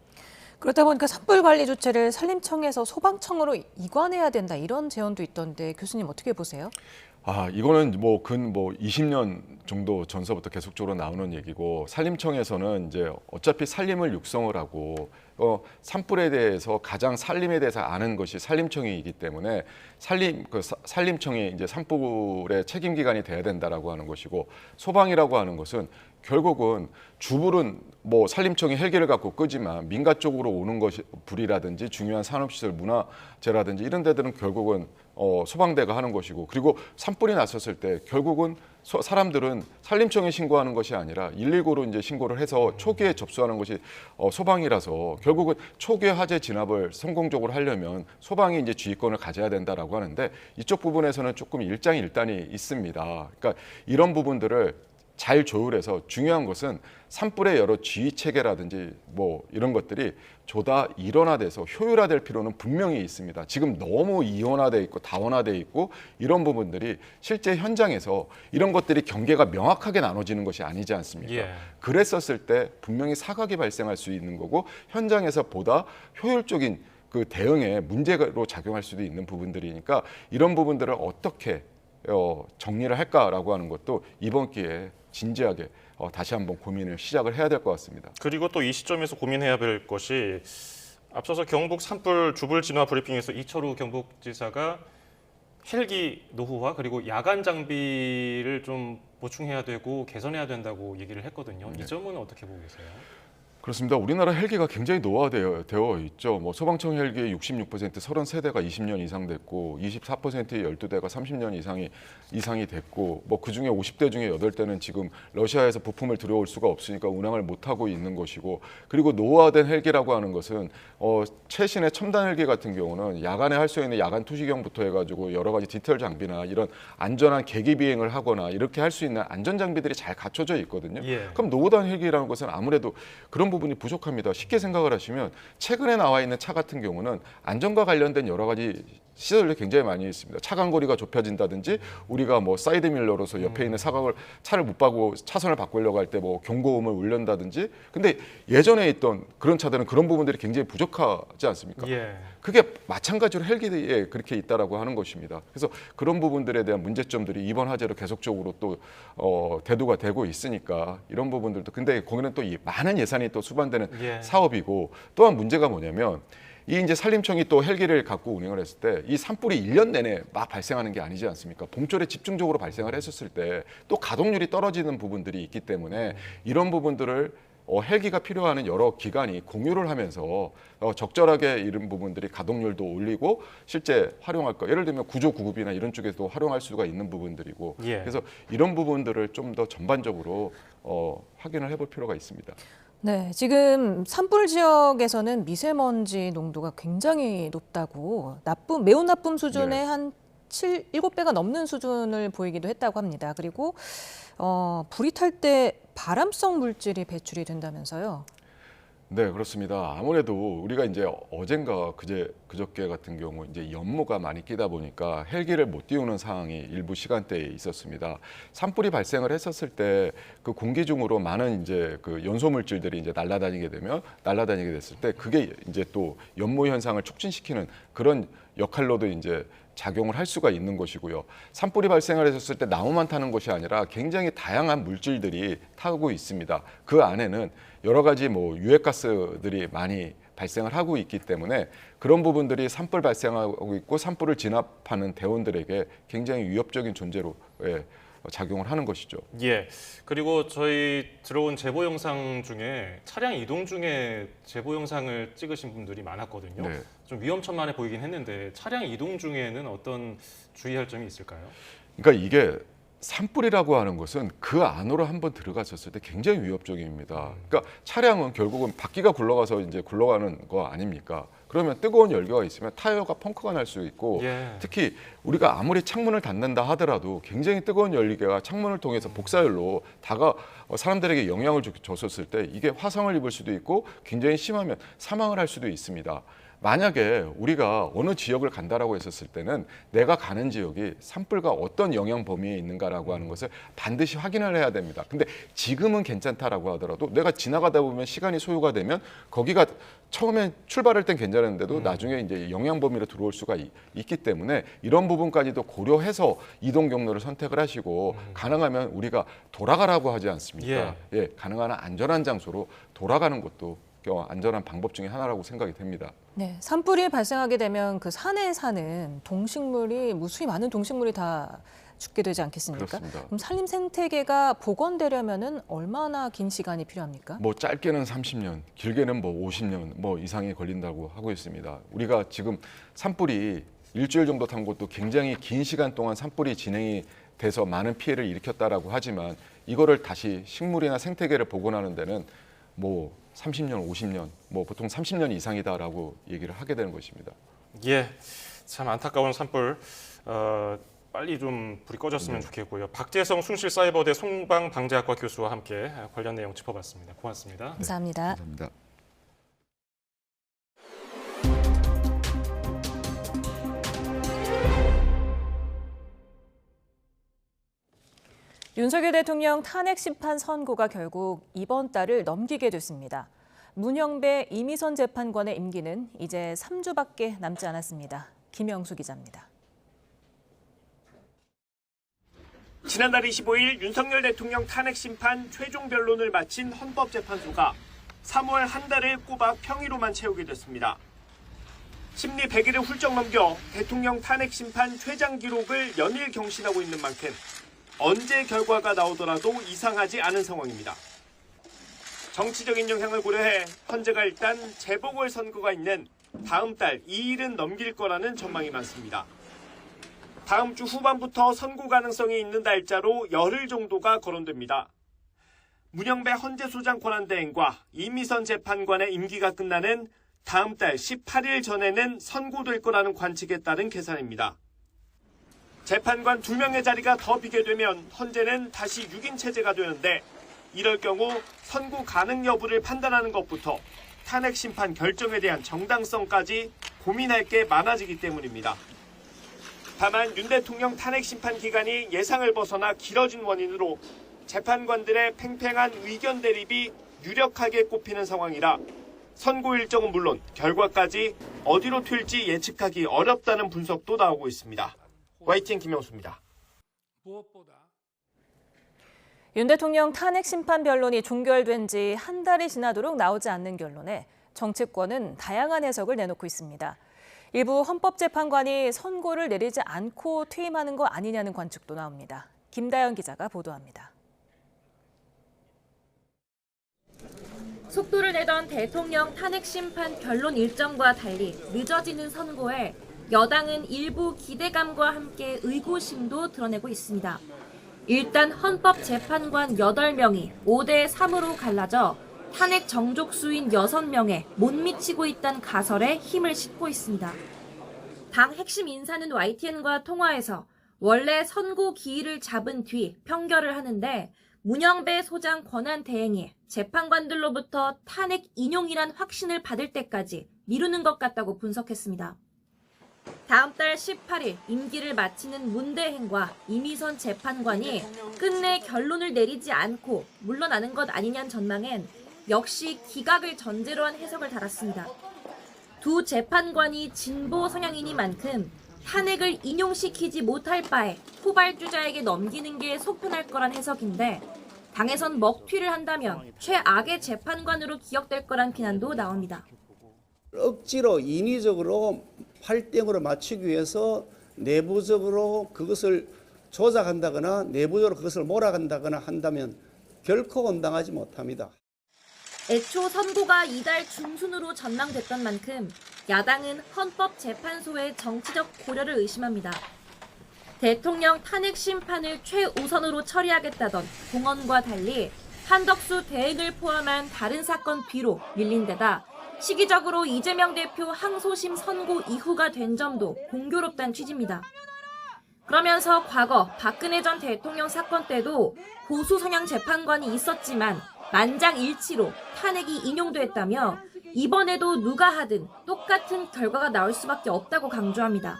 Speaker 1: 그렇다 보니까 산불 관리 주체를 산림청에서 소방청으로 이관해야 된다 이런 제언도 있던데 교수님 어떻게 보세요?
Speaker 9: 이거는 근 20년 정도 전서부터 계속적으로 나오는 얘기고 산림청에서는 이제 어차피 산림을 육성을 하고 산불에 대해서 가장 산림에 대해서 아는 것이 산림청이기 때문에 산림청이 이제 산불의 책임 기관이 돼야 된다라고 하는 것이고 소방이라고 하는 것은 결국은 주불은 산림청이 헬기를 갖고 끄지만 민가 쪽으로 오는 것이 불이라든지 중요한 산업시설 문화재라든지 이런 데들은 결국은 소방대가 하는 것이고 그리고 산불이 났었을 때 결국은 사람들은 산림청에 신고하는 것이 아니라 119로 이제 신고를 해서 초기에 접수하는 것이 소방이라서 결국은 초기에 화재 진압을 성공적으로 하려면 소방이 이제 지휘권을 가져야 된다라고 하는데 이쪽 부분에서는 조금 일장일단이 있습니다. 그러니까 이런 부분들을 잘 조율해서 중요한 것은 산불의 여러 지휘 체계라든지 이런 것들이 조다 일원화돼서 효율화될 필요는 분명히 있습니다. 지금 너무 이원화돼 있고 다원화돼 있고 이런 부분들이 실제 현장에서 이런 것들이 경계가 명확하게 나눠지는 것이 아니지 않습니까?
Speaker 2: 예.
Speaker 9: 그랬었을 때 분명히 사각이 발생할 수 있는 거고 현장에서 보다 효율적인 그 대응에 문제로 작용할 수도 있는 부분들이니까 이런 부분들을 어떻게 정리를 할까라고 하는 것도 이번 기회에 진지하게 다시 한번 고민을 시작을 해야 될 것 같습니다.
Speaker 2: 그리고 또 이 시점에서 고민해야 될 것이 앞서서 경북 산불 주불 진화 브리핑에서 이철우 경북지사가 헬기 노후화 그리고 야간 장비를 좀 보충해야 되고 개선해야 된다고 얘기를 했거든요.
Speaker 9: 네.
Speaker 2: 이 점은 어떻게 보고 계세요?
Speaker 9: 그렇습니다. 우리나라 헬기가 굉장히 노화되어 있죠. 소방청 헬기의 66% 33대가 20년 이상 됐고 24%의 12대가 30년 이상이 됐고 그중에 50대 중에 8대는 지금 러시아에서 부품을 들여올 수가 없으니까 운항을 못하고 있는 것이고 그리고 노후화된 헬기라고 하는 것은 최신의 첨단 헬기 같은 경우는 야간에 할 수 있는 야간 투시경부터 해가지고 여러 가지 디테일 장비나 이런 안전한 계기 비행을 하거나 이렇게 할 수 있는 안전 장비들이 잘 갖춰져 있거든요.
Speaker 2: 예.
Speaker 9: 그럼 노후된 헬기라는 것은 아무래도 그런 부분이 부족합니다. 쉽게 생각을 하시면 최근에 나와 있는 차 같은 경우는 안전과 관련된 여러 가지 시설들이 굉장히 많이 있습니다. 차간거리가 좁혀진다든지 우리가 사이드 밀러로서 옆에 있는 사각을 차를 못 바고 차선을 바꾸려고 할 때 경고음을 울린다든지 근데 예전에 있던 그런 차들은 그런 부분들이 굉장히 부족하지 않습니까?
Speaker 2: 예.
Speaker 9: 그게 마찬가지로 헬기에 그렇게 있다라고 하는 것입니다. 그래서 그런 부분들에 대한 문제점들이 이번 화재로 계속적으로 또 대두가 되고 있으니까 이런 부분들도 근데 거기는 또 많은 예산이 또 수반되는
Speaker 2: 예.
Speaker 9: 사업이고 또한 문제가 뭐냐면 이 이제 산림청이 또 헬기를 갖고 운행을 했을 때 이 산불이 1년 내내 막 발생하는 게 아니지 않습니까? 봄철에 집중적으로 발생을 했었을 때 또 가동률이 떨어지는 부분들이 있기 때문에 이런 부분들을 헬기가 필요하는 여러 기관이 공유를 하면서 적절하게 이런 부분들이 가동률도 올리고 실제 활용할 거 예를 들면 구조 구급이나 이런 쪽에도 활용할 수가 있는 부분들이고
Speaker 2: 예.
Speaker 9: 그래서 이런 부분들을 좀 더 전반적으로 확인을 해볼 필요가 있습니다.
Speaker 1: 네, 지금 산불 지역에서는 미세먼지 농도가 굉장히 높다고 매우 나쁨 수준의
Speaker 9: 네.
Speaker 1: 한 7배가 넘는 수준을 보이기도 했다고 합니다. 그리고 불이 탈 때 발암성 물질이 배출이 된다면서요.
Speaker 9: 네, 그렇습니다. 아무래도 우리가 이제 어젠가 그저께 같은 경우 이제 연모가 많이 끼다 보니까 헬기를 못 띄우는 상황이 일부 시간대에 있었습니다. 산불이 발생을 했었을 때 그 공기 중으로 많은 이제 그 연소 물질들이 이제 날아다니게 됐을 때 그게 이제 또 연모 현상을 촉진시키는 그런 역할로도 이제 작용을 할 수가 있는 것이고요. 산불이 발생을 했었을 때 나무만 타는 것이 아니라 굉장히 다양한 물질들이 타고 있습니다. 그 안에는 여러 가지 유해가스들이 많이 발생을 하고 있기 때문에 그런 부분들이 산불 발생하고 있고 산불을 진압하는 대원들에게 굉장히 위협적인 존재로 작용을 하는 것이죠.
Speaker 2: 예. 그리고 저희 들어온 제보 영상 중에 차량 이동 중에 제보 영상을 찍으신 분들이 많았거든요.
Speaker 9: 네.
Speaker 2: 좀 위험천만해 보이긴 했는데 차량 이동 중에는 어떤 주의할 점이 있을까요?
Speaker 9: 그러니까 이게 산불이라고 하는 것은 그 안으로 한번 들어갔었을 때 굉장히 위협적입니다. 그러니까 차량은 결국은 바퀴가 굴러가서 이제 굴러가는 거 아닙니까? 그러면 뜨거운 열기가 있으면 타이어가 펑크가 날 수 있고
Speaker 2: 예.
Speaker 9: 특히 우리가 아무리 창문을 닫는다 하더라도 굉장히 뜨거운 열기가 창문을 통해서 복사열로 사람들에게 영향을 줬었을 때 이게 화상을 입을 수도 있고 굉장히 심하면 사망을 할 수도 있습니다. 만약에 우리가 어느 지역을 간다라고 했었을 때는 내가 가는 지역이 산불과 어떤 영향 범위에 있는가라고 하는 것을 반드시 확인을 해야 됩니다. 근데 지금은 괜찮다라고 하더라도 내가 지나가다 보면 시간이 소요가 되면 거기가 처음에 출발할 땐 괜찮은데도 나중에 이제 영향 범위로 들어올 수가 있기 때문에 이런 부분까지도 고려해서 이동 경로를 선택을 하시고 가능하면 우리가 돌아가라고 하지 않습니까? 예, 가능한 한 안전한 장소로 돌아가는 것도 안전한 방법 중에 하나라고 생각이 됩니다.
Speaker 1: 네, 산불이 발생하게 되면 그 산에 사는 동식물이 무수히 많은 동식물이 다 죽게 되지 않겠습니까?
Speaker 9: 그렇습니다.
Speaker 1: 그럼 산림 생태계가 복원되려면은 얼마나 긴 시간이 필요합니까?
Speaker 9: 뭐 짧게는 30년, 길게는 뭐 50년 뭐 이상이 걸린다고 하고 있습니다. 우리가 지금 산불이 일주일 정도 탄 것도 굉장히 긴 시간 동안 산불이 진행이 돼서 많은 피해를 일으켰다라고 하지만 이거를 다시 식물이나 생태계를 복원하는 데는 뭐 30년, 50년, 뭐 보통 30년 이상이다라고 얘기를 하게 되는 것입니다.
Speaker 2: 예, 참 안타까운 산불. 빨리 좀 불이 꺼졌으면 좋겠고요. 박재성 숭실사이버대 소방방재학과 교수와 함께 관련 내용 짚어봤습니다. 고맙습니다.
Speaker 1: 감사합니다.
Speaker 9: 감사합니다.
Speaker 1: 윤석열 대통령 탄핵 심판 선고가 결국 이번 달을 넘기게 됐습니다. 문영배 이미선 재판관의 임기는 이제 3주밖에 남지 않았습니다. 김영수 기자입니다.
Speaker 10: 지난달 25일 윤석열 대통령 탄핵 심판 최종 변론을 마친 헌법재판소가 3월 한 달을 꼬박 평의로만 채우게 됐습니다. 심리 100일을 훌쩍 넘겨 대통령 탄핵 심판 최장 기록을 연일 경신하고 있는 만큼 언제 결과가 나오더라도 이상하지 않은 상황입니다. 정치적인 영향을 고려해 헌재가 일단 재보궐선거가 있는 다음 달 2일은 넘길 거라는 전망이 많습니다. 다음 주 후반부터 선고 가능성이 있는 날짜로 열흘 정도가 거론됩니다. 문영배 헌재소장 권한대행과 이미선 재판관의 임기가 끝나는 다음 달 18일 전에는 선고될 거라는 관측에 따른 계산입니다. 재판관 2명의 자리가 더 비게 되면 헌재는 다시 6인 체제가 되는데 이럴 경우 선고 가능 여부를 판단하는 것부터 탄핵 심판 결정에 대한 정당성까지 고민할 게 많아지기 때문입니다. 다만 윤 대통령 탄핵 심판 기간이 예상을 벗어나 길어진 원인으로 재판관들의 팽팽한 의견 대립이 유력하게 꼽히는 상황이라 선고 일정은 물론 결과까지 어디로 튈지 예측하기 어렵다는 분석도 나오고 있습니다. YTN 김영수입니다.
Speaker 1: 윤 대통령 탄핵 심판 변론이 종결된 지 한 달이 지나도록 나오지 않는 결론에 정치권은 다양한 해석을 내놓고 있습니다. 일부 헌법재판관이 선고를 내리지 않고 퇴임하는 거 아니냐는 관측도 나옵니다. 김다연 기자가 보도합니다.
Speaker 11: 속도를 내던 대통령 탄핵 심판 결론 일정과 달리 늦어지는 선고에 여당은 일부 기대감과 함께 의구심도 드러내고 있습니다. 일단 헌법재판관 8명이 5대 3으로 갈라져 탄핵 정족수인 6명에 못 미치고 있다는 가설에 힘을 싣고 있습니다. 당 핵심 인사는 YTN과 통화에서 원래 선고 기일을 잡은 뒤 평결을 하는데 문영배 소장 권한 대행이 재판관들로부터 탄핵 인용이란 확신을 받을 때까지 미루는 것 같다고 분석했습니다. 다음 달 18일 임기를 마치는 문 대행과 이미선 재판관이 끝내 결론을 내리지 않고 물러나는 것 아니냐는 전망엔 역시 기각을 전제로 한 해석을 달았습니다. 두 재판관이 진보 성향이니만큼 탄핵을 인용시키지 못할 바에 후발주자에게 넘기는 게 속편할 거란 해석인데 당에선 먹튀를 한다면 최악의 재판관으로 기억될 거란 비난도 나옵니다.
Speaker 12: 억지로 인위적으로 팔땡으로 맞추기 위해서 내부적으로 그것을 조작한다거나 내부적으로 그것을 몰아간다거나 한다면 결코 온당하지 못합니다.
Speaker 11: 애초 선고가 이달 중순으로 전망됐던 만큼 야당은 헌법재판소의 정치적 고려를 의심합니다. 대통령 탄핵 심판을 최우선으로 처리하겠다던 공언과 달리 한덕수 대행을 포함한 다른 사건 뒤로 밀린 데다 시기적으로 이재명 대표 항소심 선고 이후가 된 점도 공교롭다는 취지입니다. 그러면서 과거 박근혜 전 대통령 사건 때도 보수 성향 재판관이 있었지만 만장일치로 탄핵이 인용됐다며 이번에도 누가 하든 똑같은 결과가 나올 수밖에 없다고 강조합니다.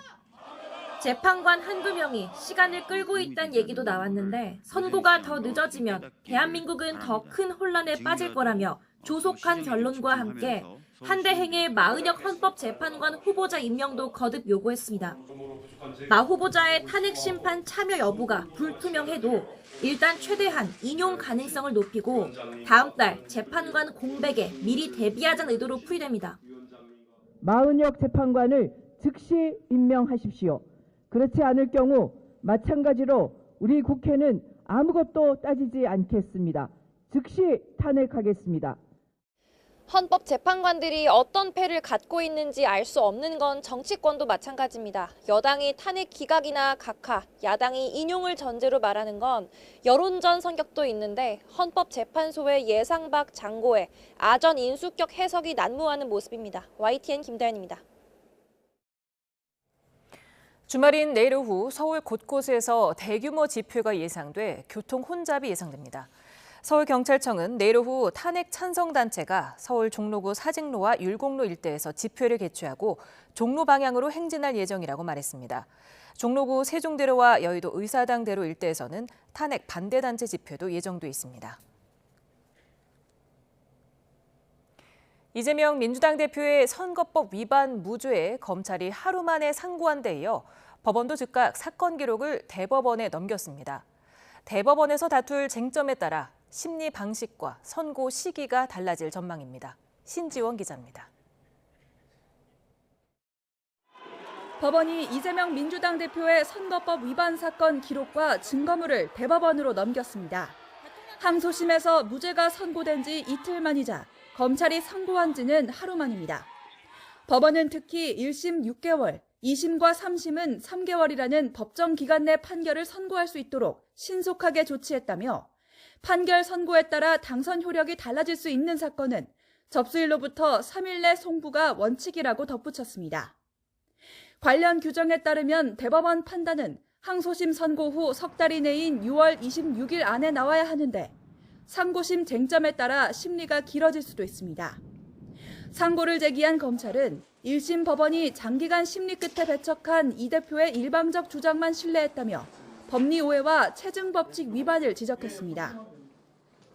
Speaker 11: 재판관 한두 명이 시간을 끌고 있다는 얘기도 나왔는데 선고가 더 늦어지면 대한민국은 더 큰 혼란에 빠질 거라며 조속한 결론과 함께 한대행의 마은혁 헌법재판관 후보자 임명도 거듭 요구했습니다. 마 후보자의 탄핵 심판 참여 여부가 불투명해도 일단 최대한 인용 가능성을 높이고 다음 달 재판관 공백에 미리 대비하자는 의도로 풀이됩니다.
Speaker 13: 마은혁 재판관을 즉시 임명하십시오. 그렇지 않을 경우 마찬가지로 우리 국회는 아무것도 따지지 않겠습니다. 즉시 탄핵하겠습니다.
Speaker 14: 헌법재판관들이 어떤 패를 갖고 있는지 알 수 없는 건 정치권도 마찬가지입니다. 여당이 탄핵 기각이나 각하, 야당이 인용을 전제로 말하는 건 여론전 성격도 있는데 헌법재판소의 예상 밖 장고에 아전 인수격 해석이 난무하는 모습입니다. YTN 김다현입니다.
Speaker 1: 주말인 내일 오후 서울 곳곳에서 대규모 집회가 예상돼 교통 혼잡이 예상됩니다. 서울경찰청은 내일 오후 탄핵 찬성단체가 서울 종로구 사직로와 율곡로 일대에서 집회를 개최하고 종로 방향으로 행진할 예정이라고 말했습니다. 종로구 세종대로와 여의도 의사당대로 일대에서는 탄핵 반대단체 집회도 예정돼 있습니다. 이재명 민주당 대표의 선거법 위반 무죄에 검찰이 하루 만에 상고한 데 이어 법원도 즉각 사건 기록을 대법원에 넘겼습니다. 대법원에서 다툴 쟁점에 따라 심리 방식과 선고 시기가 달라질 전망입니다. 신지원 기자입니다.
Speaker 15: 법원이 이재명 민주당 대표의 선거법 위반 사건 기록과 증거물을 대법원으로 넘겼습니다. 항소심에서 무죄가 선고된 지 이틀 만이자 검찰이 상고한 지는 하루 만입니다. 법원은 특히 1심 6개월, 2심과 3심은 3개월이라는 법정 기간 내 판결을 선고할 수 있도록 신속하게 조치했다며 판결 선고에 따라 당선 효력이 달라질 수 있는 사건은 접수일로부터 3일 내 송부가 원칙이라고 덧붙였습니다. 관련 규정에 따르면 대법원 판단은 항소심 선고 후 석 달 이내인 6월 26일 안에 나와야 하는데 상고심 쟁점에 따라 심리가 길어질 수도 있습니다. 상고를 제기한 검찰은 1심 법원이 장기간 심리 끝에 배척한 이 대표의 일방적 주장만 신뢰했다며 법리 오해와 체증 법칙 위반을 지적했습니다.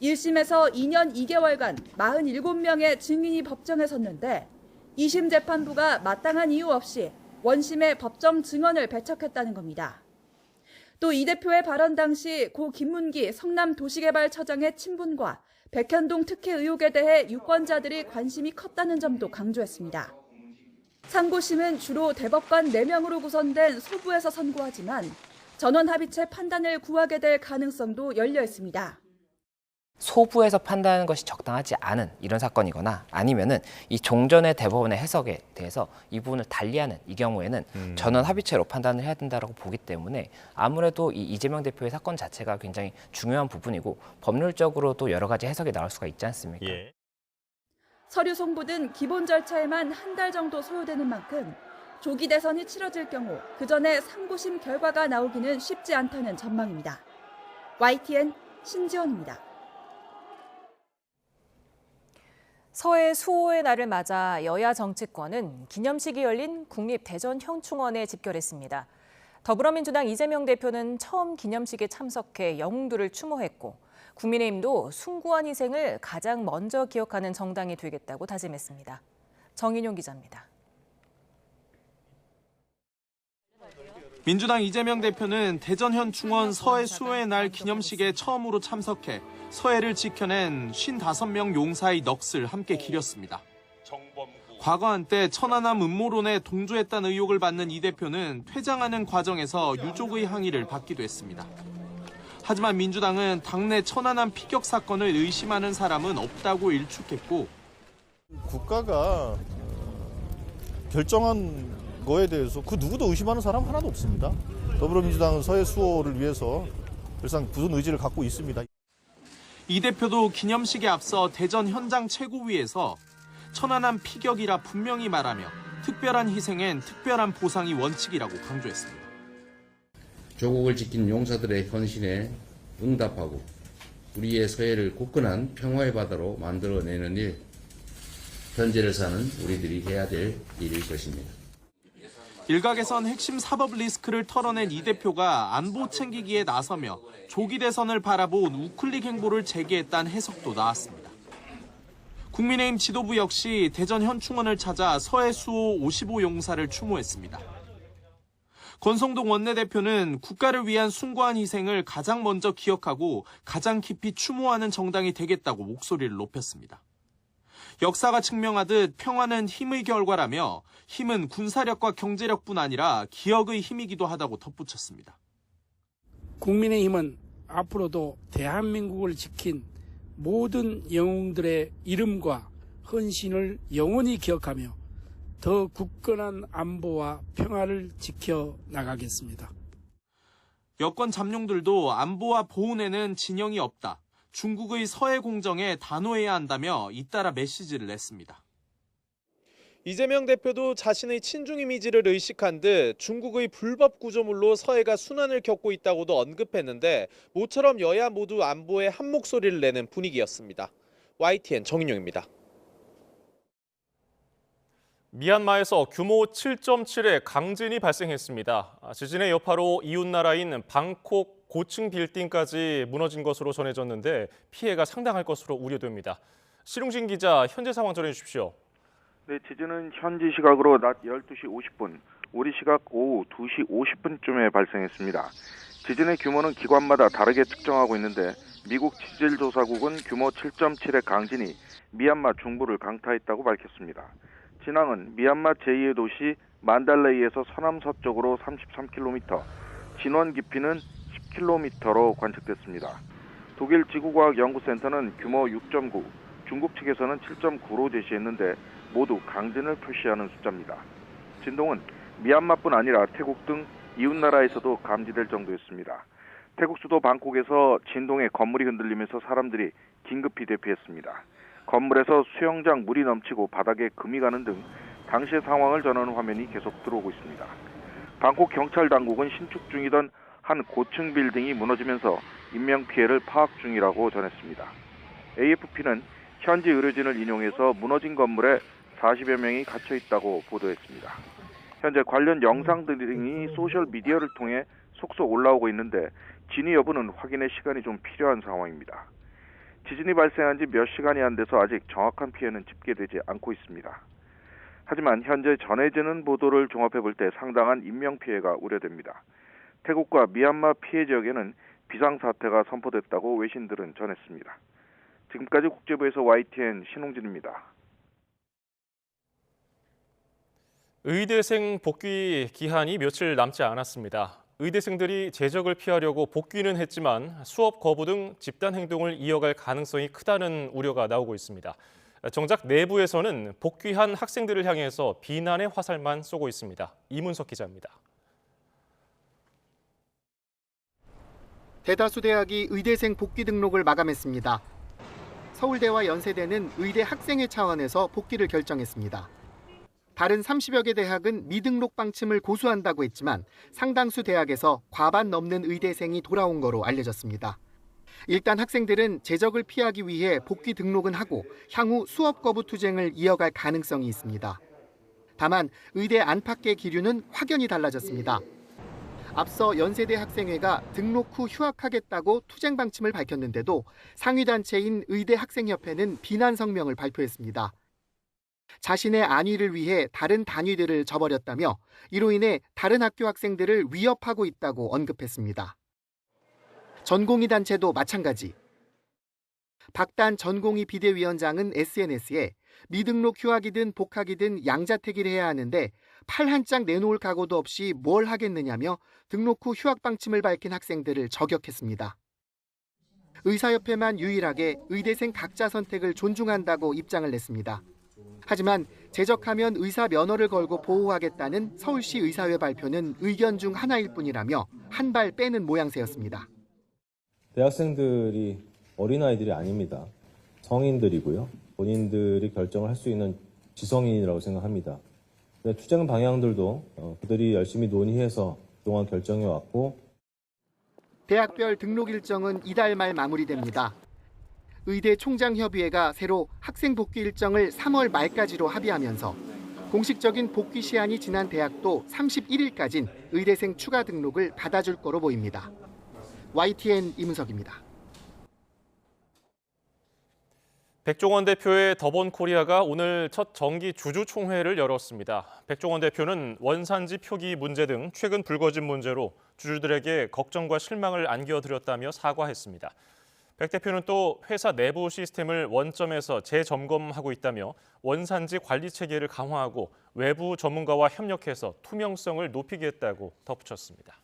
Speaker 15: 1심에서 2년 2개월간 47명의 증인이 법정에 섰는데 2심 재판부가 마땅한 이유 없이 원심의 법정 증언을 배척했다는 겁니다. 또 이 대표의 발언 당시 고 김문기 성남도시개발처장의 친분과 백현동 특혜 의혹에 대해 유권자들이 관심이 컸다는 점도 강조했습니다. 상고심은 주로 대법관 4명으로 구성된 소부에서 선고하지만 전원합의체 판단을 구하게 될 가능성도 열려 있습니다.
Speaker 16: 소부에서 판단하는 것이 적당하지 않은 이런 사건이거나 아니면은 이 종전의 대법원의 해석에 대해서 이 부분을 달리하는 이 경우에는 전원 합의체로 판단을 해야 된다고 보기 때문에 아무래도 이 이재명 대표의 사건 자체가 굉장히 중요한 부분이고 법률적으로도 여러 가지 해석이 나올 수가 있지 않습니까?
Speaker 15: 예. 서류 송부 등 기본 절차에만 한 달 정도 소요되는 만큼 조기 대선이 치러질 경우 그 전에 상고심 결과가 나오기는 쉽지 않다는 전망입니다. YTN 신지원입니다.
Speaker 1: 서해 수호의 날을 맞아 여야 정치권은 기념식이 열린 국립대전현충원에 집결했습니다. 더불어민주당 이재명 대표는 처음 기념식에 참석해 영웅들을 추모했고 국민의힘도 숭고한 희생을 가장 먼저 기억하는 정당이 되겠다고 다짐했습니다. 정인용 기자입니다.
Speaker 17: 민주당 이재명 대표는 대전현충원 서해 수호의 날 기념식에 처음으로 참석해 서해를 지켜낸 55명 용사의 넋을 함께 기렸습니다. 과거 한때 천안함 음모론에 동조했다는 의혹을 받는 이 대표는 퇴장하는 과정에서 유족의 항의를 받기도 했습니다. 하지만 민주당은 당내 천안함 피격 사건을 의심하는 사람은 없다고 일축했고
Speaker 18: 국가가 결정한 거에 대해서 그 누구도 의심하는 사람 하나도 없습니다. 더불어민주당은 서해 수호를 위해서 늘상 굳은 의지를 갖고 있습니다.
Speaker 17: 이 대표도 기념식에 앞서 대전 현장 최고위에서 천안함 피격이라 분명히 말하며 특별한 희생엔 특별한 보상이 원칙이라고 강조했습니다.
Speaker 19: 조국을 지킨 용사들의 헌신에 응답하고 우리의 서해를 굳건한 평화의 바다로 만들어내는 일 현재를 사는 우리들이 해야 될 일일 것입니다.
Speaker 17: 일각에선 핵심 사법 리스크를 털어낸 이 대표가 안보 챙기기에 나서며 조기 대선을 바라본 우클릭 행보를 제기했다는 해석도 나왔습니다. 국민의힘 지도부 역시 대전 현충원을 찾아 서해수호 55용사를 추모했습니다. 권성동 원내대표는 국가를 위한 숭고한 희생을 가장 먼저 기억하고 가장 깊이 추모하는 정당이 되겠다고 목소리를 높였습니다. 역사가 증명하듯 평화는 힘의 결과라며 힘은 군사력과 경제력뿐 아니라 기억의 힘이기도 하다고 덧붙였습니다.
Speaker 20: 국민의힘은 앞으로도 대한민국을 지킨 모든 영웅들의 이름과 헌신을 영원히 기억하며 더 굳건한 안보와 평화를 지켜나가겠습니다.
Speaker 17: 여권 잠룡들도 안보와 보훈에는 진영이 없다. 중국의 서해 공정에 단호해야 한다며 잇따라 메시지를 냈습니다. 이재명 대표도 자신의 친중 이미지를 의식한 듯 중국의 불법 구조물로 서해가 순환을 겪고 있다고도 언급했는데 모처럼 여야 모두 안보에 한 목소리를 내는 분위기였습니다. YTN 정인용입니다.
Speaker 2: 미얀마에서 규모 7.7의 강진이 발생했습니다. 지진의 여파로 이웃나라인 방콕 고층 빌딩까지 무너진 것으로 전해졌는데 피해가 상당할 것으로 우려됩니다. 시룽진 기자, 현재 상황 전해주십시오.
Speaker 21: 네, 지진은 현지 시각으로 낮 12시 50분, 우리 시각 오후 2시 50분쯤에 발생했습니다. 지진의 규모는 기관마다 다르게 측정하고 있는데 미국 지질조사국은 규모 7.7의 강진이 미얀마 중부를 강타했다고 밝혔습니다. 진앙은 미얀마 제2의 도시 만달레이에서 서남서쪽으로 33km, 진원 깊이는 10km로 관측됐습니다. 독일 지구과학연구센터는 규모 6.9, 중국 측에서는 7.9로 제시했는데 모두 강진을 표시하는 숫자입니다. 진동은 미얀마뿐 아니라 태국 등 이웃나라에서도 감지될 정도였습니다. 태국 수도 방콕에서 진동에 건물이 흔들리면서 사람들이 긴급히 대피했습니다. 건물에서 수영장 물이 넘치고 바닥에 금이 가는 등 당시의 상황을 전하는 화면이 계속 들어오고 있습니다. 방콕 경찰 당국은 신축 중이던 한 고층 빌딩이 무너지면서 인명피해를 파악 중이라고 전했습니다. AFP는 현지 의료진을 인용해서 무너진 건물에 40여 명이 갇혀 있다고 보도했습니다. 현재 관련 영상 등이 소셜미디어를 통해 속속 올라오고 있는데 진위 여부는 확인의 시간이 좀 필요한 상황입니다. 지진이 발생한 지 몇 시간이 안 돼서 아직 정확한 피해는 집계되지 않고 있습니다. 하지만 현재 전해지는 보도를 종합해 볼 때 상당한 인명피해가 우려됩니다. 태국과 미얀마 피해 지역에는 비상사태가 선포됐다고 외신들은 전했습니다. 지금까지 국제부에서 YTN 신홍진입니다.
Speaker 2: 의대생 복귀 기한이 며칠 남지 않았습니다. 의대생들이 제적을 피하려고 복귀는 했지만 수업 거부 등 집단 행동을 이어갈 가능성이 크다는 우려가 나오고 있습니다. 정작 내부에서는 복귀한 학생들을 향해서 비난의 화살만 쏘고 있습니다. 이문석 기자입니다.
Speaker 22: 대다수 대학이 의대생 복귀 등록을 마감했습니다. 서울대와 연세대는 의대 학생회 차원에서 복귀를 결정했습니다. 다른 30여 개 대학은 미등록 방침을 고수한다고 했지만 상당수 대학에서 과반 넘는 의대생이 돌아온 거로 알려졌습니다. 일단 학생들은 제적을 피하기 위해 복귀 등록은 하고 향후 수업 거부 투쟁을 이어갈 가능성이 있습니다. 다만 의대 안팎의 기류는 확연히 달라졌습니다. 앞서 연세대 학생회가 등록 후 휴학하겠다고 투쟁 방침을 밝혔는데도 상위단체인 의대 학생협회는 비난 성명을 발표했습니다. 자신의 안위를 위해 다른 단위들을 저버렸다며 이로 인해 다른 학교 학생들을 위협하고 있다고 언급했습니다. 전공의 단체도 마찬가지. 박단 전공의 비대위원장은 SNS에 미등록 휴학이든 복학이든 양자택일 해야 하는데 팔 한 장 내놓을 각오도 없이 뭘 하겠느냐며 등록 후 휴학 방침을 밝힌 학생들을 저격했습니다. 의사협회만 유일하게 의대생 각자 선택을 존중한다고 입장을 냈습니다. 하지만 제적하면 의사 면허를 걸고 보호하겠다는 서울시 의사회 발표는 의견 중 하나일 뿐이라며 한 발 빼는 모양새였습니다.
Speaker 23: 대학생들이 어린아이들이 아닙니다. 성인들이고요. 본인들이 결정을 할 수 있는 지성인이라고 생각합니다. 투쟁 방향들도 그들이 열심히 논의해서 그동안 결정해왔고
Speaker 22: 대학별 등록 일정은 이달 말 마무리됩니다. 의대 총장협의회가 새로 학생 복귀 일정을 3월 말까지로 합의하면서 공식적인 복귀 시한이 지난 대학도 31일까지는 의대생 추가 등록을 받아줄 거로 보입니다. YTN 이문석입니다.
Speaker 2: 백종원 대표의 더본코리아가 오늘 첫 정기 주주총회를 열었습니다. 백종원 대표는 원산지 표기 문제 등 최근 불거진 문제로 주주들에게 걱정과 실망을 안겨드렸다며 사과했습니다. 백 대표는 또 회사 내부 시스템을 원점에서 재점검하고 있다며 원산지 관리 체계를 강화하고 외부 전문가와 협력해서 투명성을 높이겠다고 덧붙였습니다.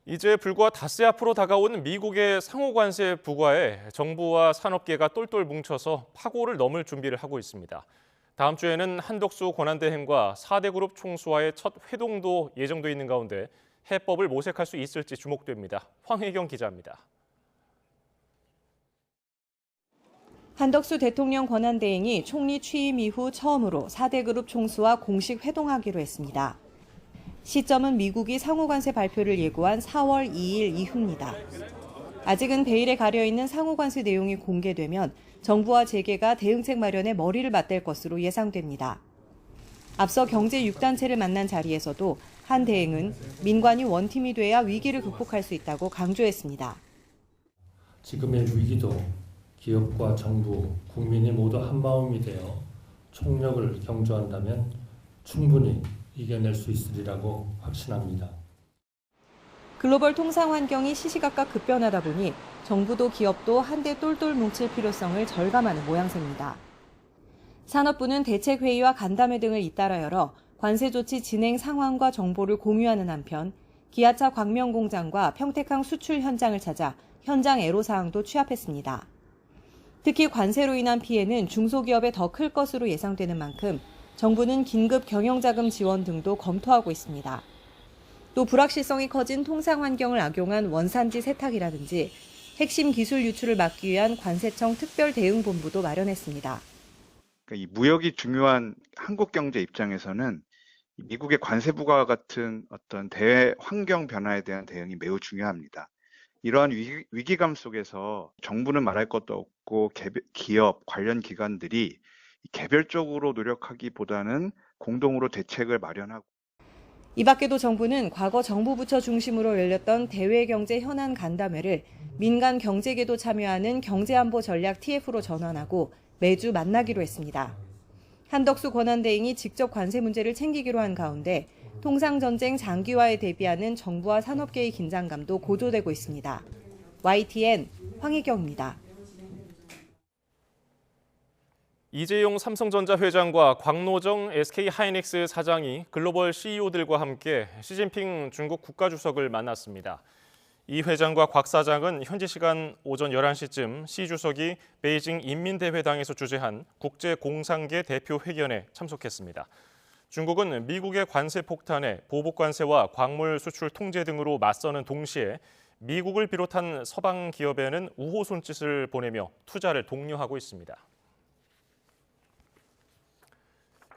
Speaker 2: 이제 불과 닷새 앞으로 다가온 미국의 상호관세 부과에 정부와 산업계가 똘똘 뭉쳐서 파고를 넘을 준비를 하고 있습니다. 다음 주에는 한덕수 권한대행과 4대 그룹 총수와의 첫 회동도 예정돼 있는 가운데 해법을 모색할 수 있을지 주목됩니다. 황혜경 기자입니다.
Speaker 3: 한덕수 대통령 권한대행이 총리 취임 이후 처음으로 4대 그룹 총수와 공식 회동하기로 했습니다. 시점은 미국이 상호관세 발표를 예고한 4월 2일 이후입니다. 아직은 베일에 가려있는 상호관세 내용이 공개되면 정부와 재계가 대응책 마련에 머리를 맞댈 것으로 예상됩니다. 앞서 경제 6단체를 만난 자리에서도 한 대행은 민관이 원팀이 돼야 위기를 극복할 수 있다고 강조했습니다.
Speaker 4: 지금의 위기도 기업과 정부, 국민이 모두 한마음이 되어 총력을 경주한다면 충분히 이겨낼 수 있으리라고 확신합니다.
Speaker 3: 글로벌 통상 환경이 시시각각 급변하다 보니 정부도 기업도 한데 똘똘 뭉칠 필요성을 절감하는 모양새입니다. 산업부는 대책회의와 간담회 등을 잇따라 열어 관세 조치 진행 상황과 정보를 공유하는 한편 기아차 광명공장과 평택항 수출 현장을 찾아 현장 애로사항도 취합했습니다. 특히 관세로 인한 피해는 중소기업에 더 클 것으로 예상되는 만큼 정부는 긴급 경영자금 지원 등도 검토하고 있습니다. 또 불확실성이 커진 통상 환경을 악용한 원산지 세탁이라든지 핵심 기술 유출을 막기 위한 관세청 특별대응본부도 마련했습니다.
Speaker 5: 이 무역이 중요한 한국 경제 입장에서는 미국의 관세 부과와 같은 어떤 대외 환경 변화에 대한 대응이 매우 중요합니다. 이러한 위기감 속에서 정부는 말할 것도 없고 기업, 관련 기관들이 개별적으로 노력하기보다는 공동으로 대책을 마련하고.
Speaker 3: 이 밖에도 정부는 과거 정부 부처 중심으로 열렸던 대외경제 현안 간담회를 민간 경제계도 참여하는 경제안보 전략 TF로 전환하고 매주 만나기로 했습니다. 한덕수 권한대행이 직접 관세 문제를 챙기기로 한 가운데 통상전쟁 장기화에 대비하는 정부와 산업계의 긴장감도 고조되고 있습니다. YTN 황혜경입니다.
Speaker 2: 이재용 삼성전자 회장과 광노정 SK하이닉스 사장이 글로벌 CEO들과 함께 시진핑 중국 국가주석을 만났습니다. 이 회장과 곽 사장은 현지 시간 오전 11시쯤 시 주석이 베이징 인민대회당에서 주재한 국제공상계 대표 회견에 참석했습니다. 중국은 미국의 관세 폭탄에 보복관세와 광물 수출 통제 등으로 맞서는 동시에 미국을 비롯한 서방 기업에는 우호 손짓을 보내며 투자를 독려하고 있습니다.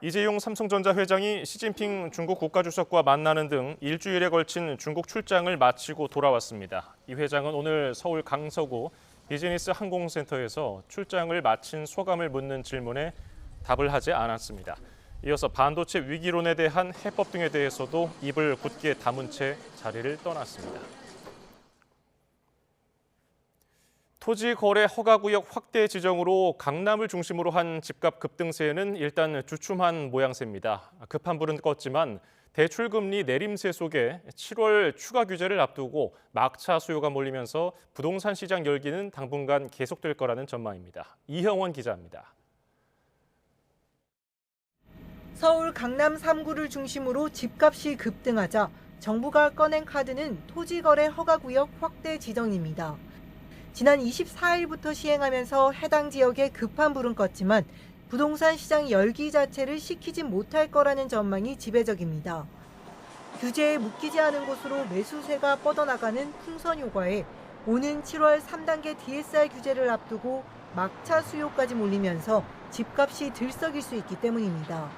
Speaker 2: 이재용 삼성전자 회장이 시진핑 중국 국가주석과 만나는 등 일주일에 걸친 중국 출장을 마치고 돌아왔습니다. 이 회장은 오늘 서울 강서구 비즈니스 항공센터에서 출장을 마친 소감을 묻는 질문에 답을 하지 않았습니다. 이어서 반도체 위기론에 대한 해법 등에 대해서도 입을 굳게 다문 채 자리를 떠났습니다. 토지 거래 허가구역 확대 지정으로 강남을 중심으로 한 집값 급등세는 일단 주춤한 모양새입니다. 급한 불은 껐지만 대출금리 내림세 속에 7월 추가 규제를 앞두고 막차 수요가 몰리면서 부동산 시장 열기는 당분간 계속될 거라는 전망입니다. 이형원 기자입니다.
Speaker 24: 서울 강남 3구를 중심으로 집값이 급등하자 정부가 꺼낸 카드는 토지거래 허가구역 확대 지정입니다. 지난 24일부터 시행하면서 해당 지역에 급한 불은 껐지만 부동산 시장 열기 자체를 식히지 못할 거라는 전망이 지배적입니다. 규제에 묶이지 않은 곳으로 매수세가 뻗어나가는 풍선 효과에 오는 7월 3단계 DSR 규제를 앞두고 막차 수요까지 몰리면서 집값이 들썩일 수 있기 때문입니다.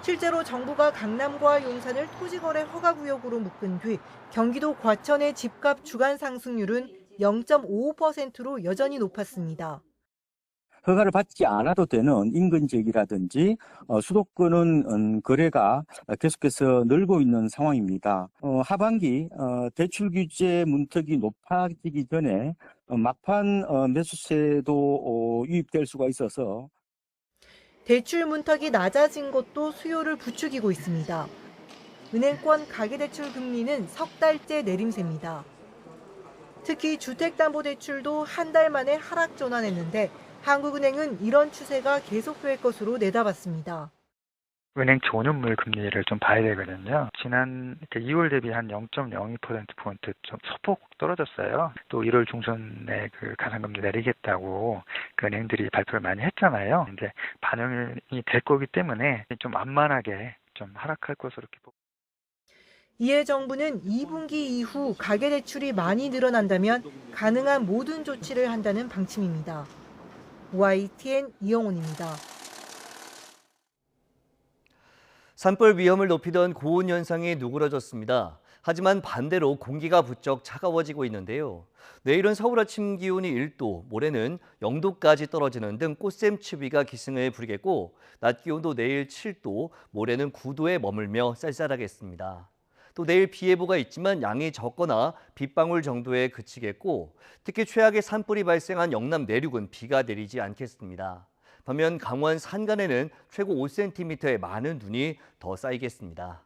Speaker 24: 실제로 정부가 강남과 용산을 토지거래 허가구역으로 묶은 뒤 경기도 과천의 집값 주간 상승률은 0.55%로 여전히 높았습니다.
Speaker 6: 허가를 받지 않아도 되는 인근 지역이라든지 수도권은 거래가 계속해서 늘고 있는 상황입니다. 하반기 대출 규제 문턱이 높아지기 전에 막판 매수세도 유입될 수가 있어서
Speaker 24: 대출 문턱이 낮아진 것도 수요를 부추기고 있습니다. 은행권 가계대출 금리는 석 달째 내림세입니다. 특히 주택담보대출도 한 달 만에 하락 전환했는데 한국은행은 이런 추세가 계속될 것으로 내다봤습니다.
Speaker 7: 은행 존연물 금리를 좀 봐야 되거든요. 지난 2월 대비 한 0.02%포인트 좀 소폭 떨어졌어요. 또 1월 중순에 그 가상금리 내리겠다고 그 은행들이 발표를 많이 했잖아요. 이제 반영이 될 거기 때문에 좀 완만하게 좀 하락할 것으로 이렇게 보고.
Speaker 24: 이에 정부는 2분기 이후 가계대출이 많이 늘어난다면 가능한 모든 조치를 한다는 방침입니다. YTN 이영훈입니다.
Speaker 8: 산불 위험을 높이던 고온 현상이 누그러졌습니다. 하지만 반대로 공기가 부쩍 차가워지고 있는데요. 내일은 서울 아침 기온이 1도, 모레는 0도까지 떨어지는 등 꽃샘추위가 기승을 부리겠고 낮 기온도 내일 7도, 모레는 9도에 머물며 쌀쌀하겠습니다. 또 내일 비 예보가 있지만 양이 적거나 빗방울 정도에 그치겠고 특히 최악의 산불이 발생한 영남 내륙은 비가 내리지 않겠습니다. 반면 강원 산간에는 최고 5cm의 많은 눈이 더 쌓이겠습니다.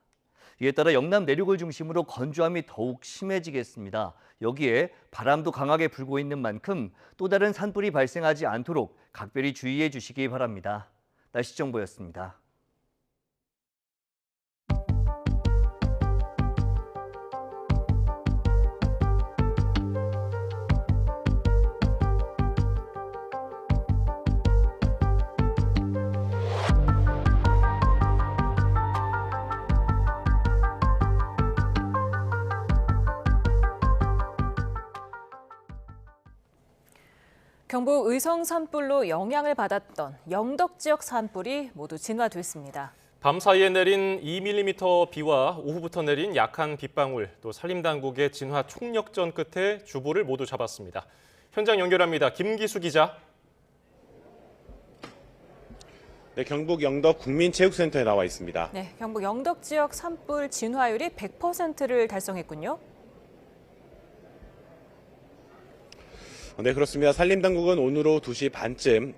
Speaker 8: 이에 따라 영남 내륙을 중심으로 건조함이 더욱 심해지겠습니다. 여기에 바람도 강하게 불고 있는 만큼 또 다른 산불이 발생하지 않도록 각별히 주의해 주시기 바랍니다. 날씨 정보였습니다.
Speaker 1: 경북 의성 산불로 영향을 받았던 영덕 지역 산불이 모두 진화됐습니다.
Speaker 2: 밤 사이에 내린 2mm 비와 오후부터 내린 약한 빗방울, 또 산림당국의 진화 총력전 끝에 주부를 모두 잡았습니다. 현장 연결합니다. 김기수 기자.
Speaker 9: 네, 경북 영덕 국민체육센터에 나와 있습니다.
Speaker 1: 네, 경북 영덕 지역 산불 진화율이 100%를 달성했군요.
Speaker 9: 네, 그렇습니다. 산림당국은 오늘 오후 2시 반쯤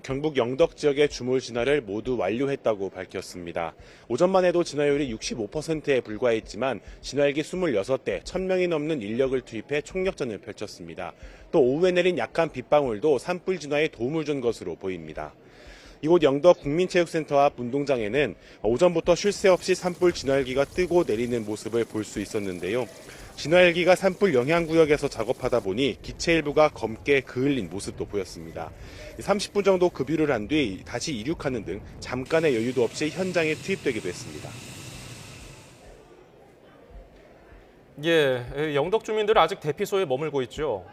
Speaker 9: 경북 영덕 지역의 주물 진화를 모두 완료했다고 밝혔습니다. 오전만 해도 진화율이 65%에 불과했지만 진화일기 26대, 1000명이 넘는 인력을 투입해 총력전을 펼쳤습니다. 또 오후에 내린 약한 빗방울도 산불 진화에 도움을 준 것으로 보입니다. 이곳 영덕 국민체육센터 앞 운동장에는 오전부터 쉴 새 없이 산불 진화일기가 뜨고 내리는 모습을 볼 수 있었는데요. 진화일기가 산불 영향구역에서 작업하다 보니 기체 일부가 검게 그을린 모습도 보였습니다. 30분 정도 급유를 한 뒤 다시 이륙하는 등 잠깐의 여유도 없이 현장에 투입되기도 했습니다.
Speaker 2: 예, 영덕 주민들은 아직 대피소에 머물고 있죠.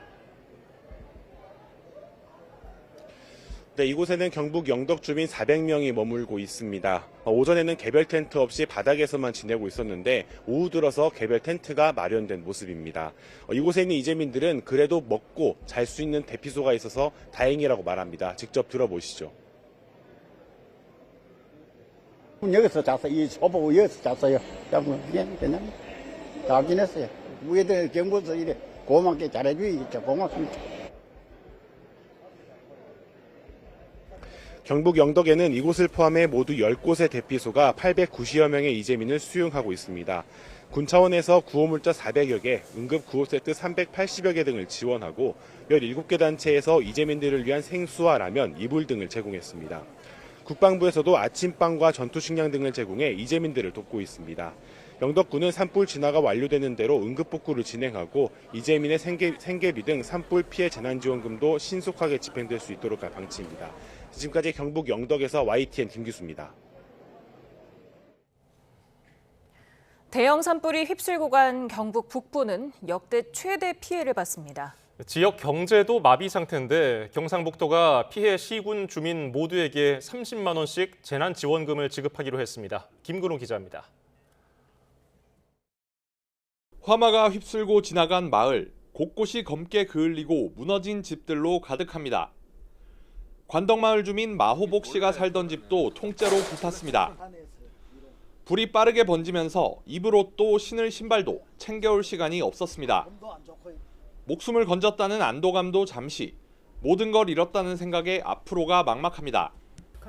Speaker 9: 네, 이곳에는 경북 영덕 주민 400명이 머물고 있습니다. 오전에는 개별 텐트 없이 바닥에서만 지내고 있었는데 오후 들어서 개별 텐트가 마련된 모습입니다. 이곳에 있는 이재민들은 그래도 먹고 잘 수 있는 대피소가 있어서 다행이라고 말합니다. 직접 들어보시죠.
Speaker 25: 여기서 잤어요. 이 소보 여기서 잤어요. 그냥 잘 지냈어요. 우리들 경부서 이래 고맙게 잘해주겠죠. 고맙습니다.
Speaker 9: 경북 영덕에는 이곳을 포함해 모두 10곳의 대피소가 890여 명의 이재민을 수용하고 있습니다. 군 차원에서 구호물자 400여 개, 응급 구호 세트 380여 개 등을 지원하고 17개 단체에서 이재민들을 위한 생수와 라면, 이불 등을 제공했습니다. 국방부에서도 아침빵과 전투식량 등을 제공해 이재민들을 돕고 있습니다. 영덕군은 산불 진화가 완료되는 대로 응급복구를 진행하고 이재민의 생계비 등 산불 피해 재난지원금도 신속하게 집행될 수 있도록 할 방침입니다. 지금까지 경북 영덕에서 YTN 김기수입니다.
Speaker 1: 대형 산불이 휩쓸고 간 경북 북부는 역대 최대 피해를 봤습니다.
Speaker 2: 지역 경제도 마비 상태인데 경상북도가 피해 시군 주민 모두에게 30만 원씩 재난지원금을 지급하기로 했습니다. 김근호 기자입니다.
Speaker 26: 화마가 휩쓸고 지나간 마을.
Speaker 10: 곳곳이 검게 그을리고 무너진 집들로 가득합니다. 관덕마을 주민 마호복 씨가 살던 집도 통째로 불탔습니다. 불이 빠르게 번지면서 입을 옷도 신을 신발도 챙겨올 시간이 없었습니다. 목숨을 건졌다는 안도감도 잠시, 모든 걸 잃었다는 생각에 앞으로가 막막합니다.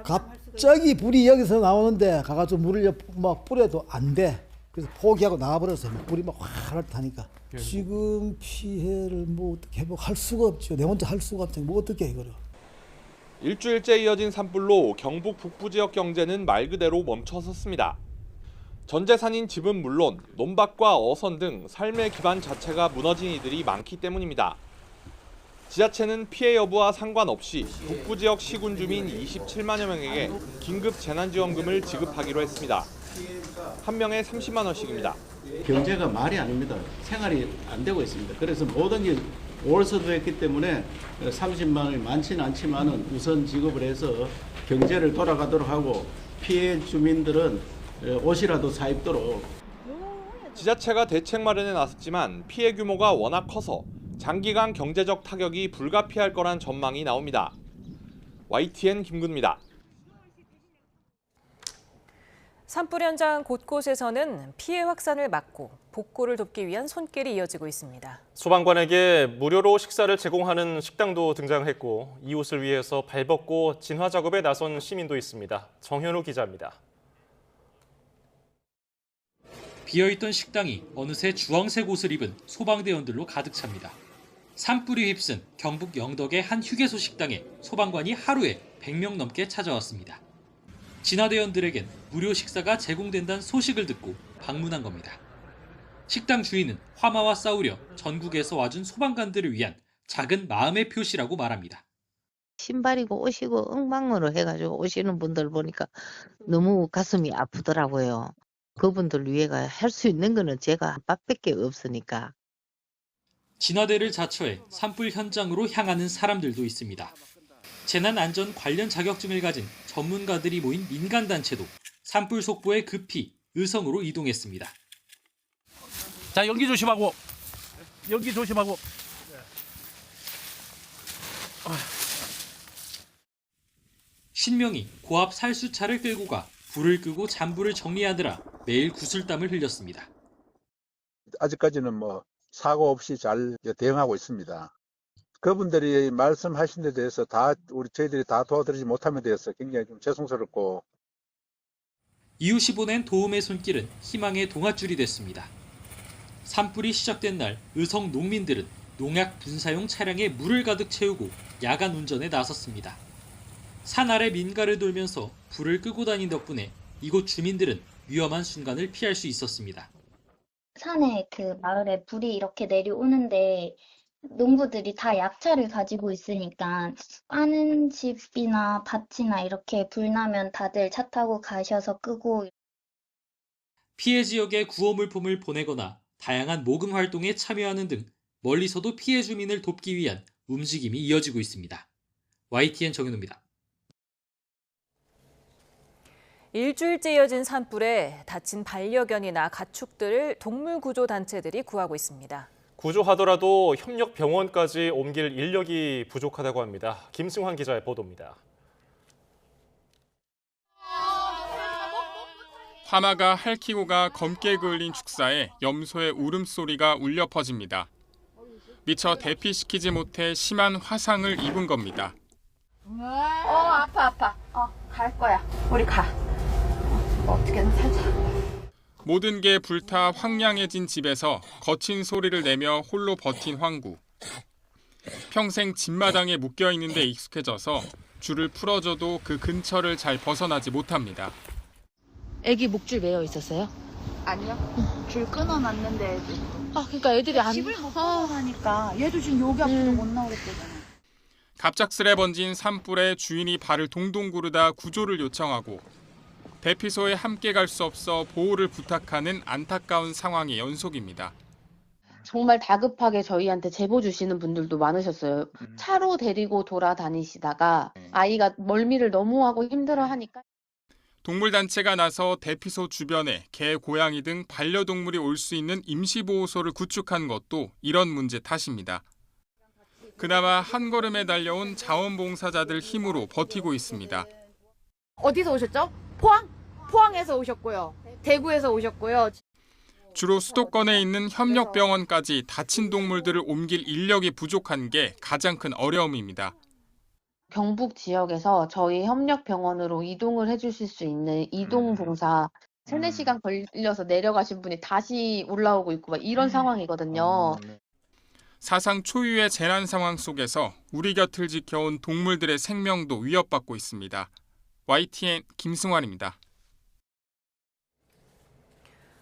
Speaker 11: 갑자기 불이 여기서 나오는데 가가지고 물을 막 뿌려도 안 돼. 그래서 포기하고 나와버렸어요. 불이 막 활활 타니까. 지금 피해를 뭐 어떻게 회복할 수가 없죠. 내 혼자 할 수가 없죠. 뭐 어떻게 해 이거를.
Speaker 10: 일주일째 이어진 산불로 경북 북부 지역 경제는 말 그대로 멈춰섰습니다. 전 재산인 집은 물론 논밭과 어선 등 삶의 기반 자체가 무너진 이들이 많기 때문입니다. 지자체는 피해 여부와 상관없이 북부 지역 시군 주민 27만여 명에게 긴급 재난지원금을 지급하기로 했습니다. 한 명에 30만 원씩입니다.
Speaker 25: 경제가 말이 아닙니다. 생활이 안 되고 있습니다. 그래서 모든 게 올서도 했기 때문에 30만 원이 많지는 않지만 우선 지급을 해서 경제를 돌아가도록 하고 피해 주민들은 옷이라도 사입도록.
Speaker 10: 지자체가 대책 마련에 나섰지만 피해 규모가 워낙 커서 장기간 경제적 타격이 불가피할 거란 전망이 나옵니다. YTN 김근우입니다.
Speaker 1: 산불 현장 곳곳에서는 피해 확산을 막고 복구를 돕기 위한 손길이 이어지고 있습니다.
Speaker 2: 소방관에게 무료로 식사를 제공하는 식당도 등장했고 이웃을 위해서 발벗고 진화 작업에 나선 시민도 있습니다. 정현우 기자입니다.
Speaker 12: 비어있던 식당이 어느새 주황색 옷을 입은 소방대원들로 가득 찹니다. 산불이 휩쓴 경북 영덕의 한 휴게소 식당에 소방관이 하루에 100명 넘게 찾아왔습니다. 진화대원들에겐 무료 식사가 제공된다는 소식을 듣고 방문한 겁니다. 식당 주인은 화마와 싸우려 전국에서 와준 소방관들을 위한 작은 마음의 표시라고 말합니다.
Speaker 13: 신발이고 옷이고 엉망으로 해가지고 오시는 분들 보니까 너무 가슴이 아프더라고요. 그분들 위해가 할 수 있는 거는 제가 밥밖에 없으니까.
Speaker 12: 진화대를 자처해 산불 현장으로 향하는 사람들도 있습니다. 재난안전 관련 자격증을 가진 전문가들이 모인 민간단체도 산불 속보에 급히 의성으로 이동했습니다.
Speaker 14: 자, 연기 조심하고. 연기 조심하고.
Speaker 12: 신명이 고압 살수차를 끌고 가 불을 끄고 잔불을 정리하느라 매일 구슬땀을 흘렸습니다.
Speaker 26: 아직까지는 뭐 사고 없이 잘 대응하고 있습니다. 그분들이 말씀하신 데 대해서 저희들이 다 도와드리지 못함에 대해서 굉장히 좀 죄송스럽고.
Speaker 12: 이웃이 보낸 도움의 손길은 희망의 동아줄이 됐습니다. 산불이 시작된 날 의성 농민들은 농약 분사용 차량에 물을 가득 채우고 야간 운전에 나섰습니다. 산 아래 민가를 돌면서 불을 끄고 다닌 덕분에 이곳 주민들은 위험한 순간을 피할 수 있었습니다.
Speaker 27: 산에 그 마을에 불이 이렇게 내려오는데 농부들이 다 약차를 가지고 있으니까 까는 집이나 밭이나 이렇게 불 나면 다들 차 타고 가셔서 끄고.
Speaker 12: 피해 지역에 구호 물품을 보내거나 다양한 모금 활동에 참여하는 등 멀리서도 피해 주민을 돕기 위한 움직임이 이어지고 있습니다. YTN 정현우입니다.
Speaker 1: 일주일째 이어진 산불에 다친 반려견이나 가축들을 동물구조단체들이 구하고 있습니다.
Speaker 2: 구조하더라도 협력병원까지 옮길 인력이 부족하다고 합니다. 김승환 기자의 보도입니다.
Speaker 28: 화마가 핥히고가 검게 그을린 축사에 염소의 울음소리가 울려 퍼집니다. 미처 대피시키지 못해 심한 화상을 입은 겁니다.
Speaker 27: 아파. 갈 거야. 우리 가. 어떻게든 살자.
Speaker 28: 모든 게 불타 황량해진 집에서 거친 소리를 내며 홀로 버틴 황구. 평생 집마당에 묶여있는 데 익숙해져서 줄을 풀어줘도 그 근처를 잘 벗어나지 못합니다.
Speaker 29: 애기 목줄 매여 있었어요?
Speaker 27: 아니요. 줄 끊어놨는데.
Speaker 29: 그러니까 애들이 안
Speaker 27: 집을 못 벗어나니까 얘도 지금 여기 앞으로 못 나오겠대잖아.
Speaker 28: 갑작스레 번진 산불에 주인이 발을 동동 구르다 구조를 요청하고 대피소에 함께 갈 수 없어 보호를 부탁하는 안타까운 상황의 연속입니다.
Speaker 29: 정말 다급하게 저희한테 제보 주시는 분들도 많으셨어요. 차로 데리고 돌아다니시다가 아이가 멀미를 너무 하고 힘들어하니까.
Speaker 28: 동물단체가 나서 대피소 주변에 개, 고양이 등 반려동물이 올 수 있는 임시보호소를 구축한 것도 이런 문제 탓입니다. 그나마 한 걸음에 달려온 자원봉사자들 힘으로 버티고 있습니다.
Speaker 29: 어디서 오셨죠? 포항? 포항에서 오셨고요. 대구에서 오셨고요.
Speaker 28: 주로 수도권에 있는 협력병원까지 다친 동물들을 옮길 인력이 부족한 게 가장 큰 어려움입니다.
Speaker 29: 경북 지역에서 저희 협력병원으로 이동을 해주실 수 있는 이동봉사 3-4시간 걸려서 내려가신 분이 다시 올라오고 있고 막 이런 상황이거든요.
Speaker 28: 사상 초유의 재난 상황 속에서 우리 곁을 지켜온 동물들의 생명도 위협받고 있습니다. YTN 김승환입니다.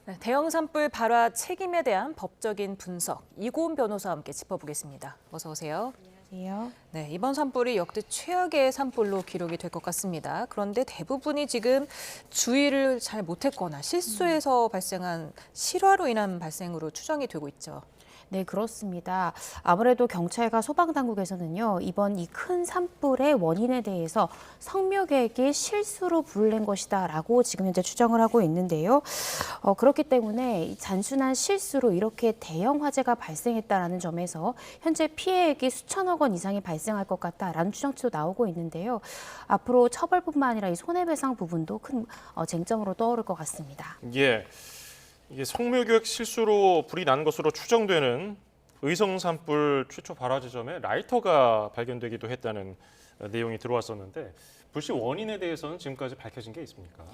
Speaker 1: 네, 대형 산불 발화 책임에 대한 법적인 분석, 이고은 변호사와 함께 짚어보겠습니다. 어서 오세요.
Speaker 15: 안녕하세요.
Speaker 1: 네, 이번 산불이 역대 최악의 산불로 기록이 될 것 같습니다. 그런데 대부분이 지금 주의를 잘 못했거나 실수해서 발생한 실화로 인한 발생으로 추정이 되고 있죠.
Speaker 15: 네, 그렇습니다. 아무래도 경찰과 소방당국에서는요, 이번 이 큰 산불의 원인에 대해서 성묘객이 실수로 불을 낸 것이다라고 지금 현재 추정을 하고 있는데요. 그렇기 때문에 이 단순한 실수로 이렇게 대형 화재가 발생했다라는 점에서 현재 피해액이 수천억 원 이상이 발생할 것 같다라는 추정치도 나오고 있는데요. 앞으로 처벌뿐만 아니라 이 손해배상 부분도 큰 쟁점으로 떠오를 것 같습니다.
Speaker 2: 예. 이게 성묘교육 실수로 불이 난 것으로 추정되는 의성 산불 최초 발화 지점에 라이터가 발견되기도 했다는 내용이 들어왔었는데 불씨 원인에 대해서는 지금까지 밝혀진 게 있습니까?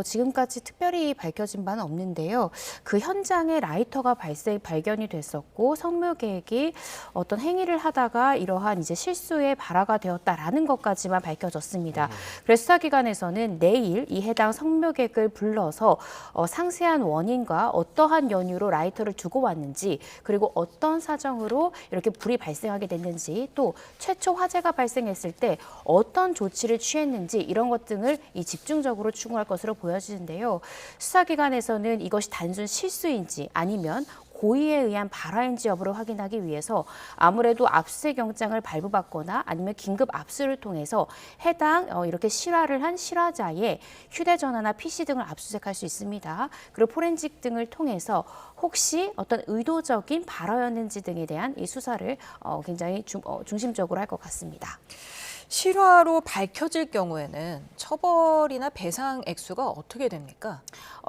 Speaker 15: 지금까지 특별히 밝혀진 바는 없는데요. 그 현장에 라이터가 발견이 됐었고 성묘객이 어떤 행위를 하다가 이러한 이제 실수에 발화가 되었다라는 것까지만 밝혀졌습니다. 그래서 수사기관에서는 내일 이 해당 성묘객을 불러서 상세한 원인과 어떠한 연유로 라이터를 두고 왔는지 그리고 어떤 사정으로 이렇게 불이 발생하게 됐는지 또 최초 화재가 발생했을 때 어떤 조치를 취했는지 이런 것 등을 집중적으로 추궁할 것으로 보여지는데요. 수사기관에서는 이것이 단순 실수인지 아니면 고의에 의한 발화인지 여부를 확인하기 위해서 아무래도 압수수색 영장을 발부받거나 아니면 긴급 압수를 통해서 해당 이렇게 실화를 한 실화자의 휴대전화나 PC 등을 압수수색할 수 있습니다. 그리고 포렌식 등을 통해서 혹시 어떤 의도적인 발화였는지 등에 대한 이 수사를 굉장히 중심적으로 할 것 같습니다.
Speaker 1: 실화로 밝혀질 경우에는 처벌이나 배상 액수가 어떻게 됩니까?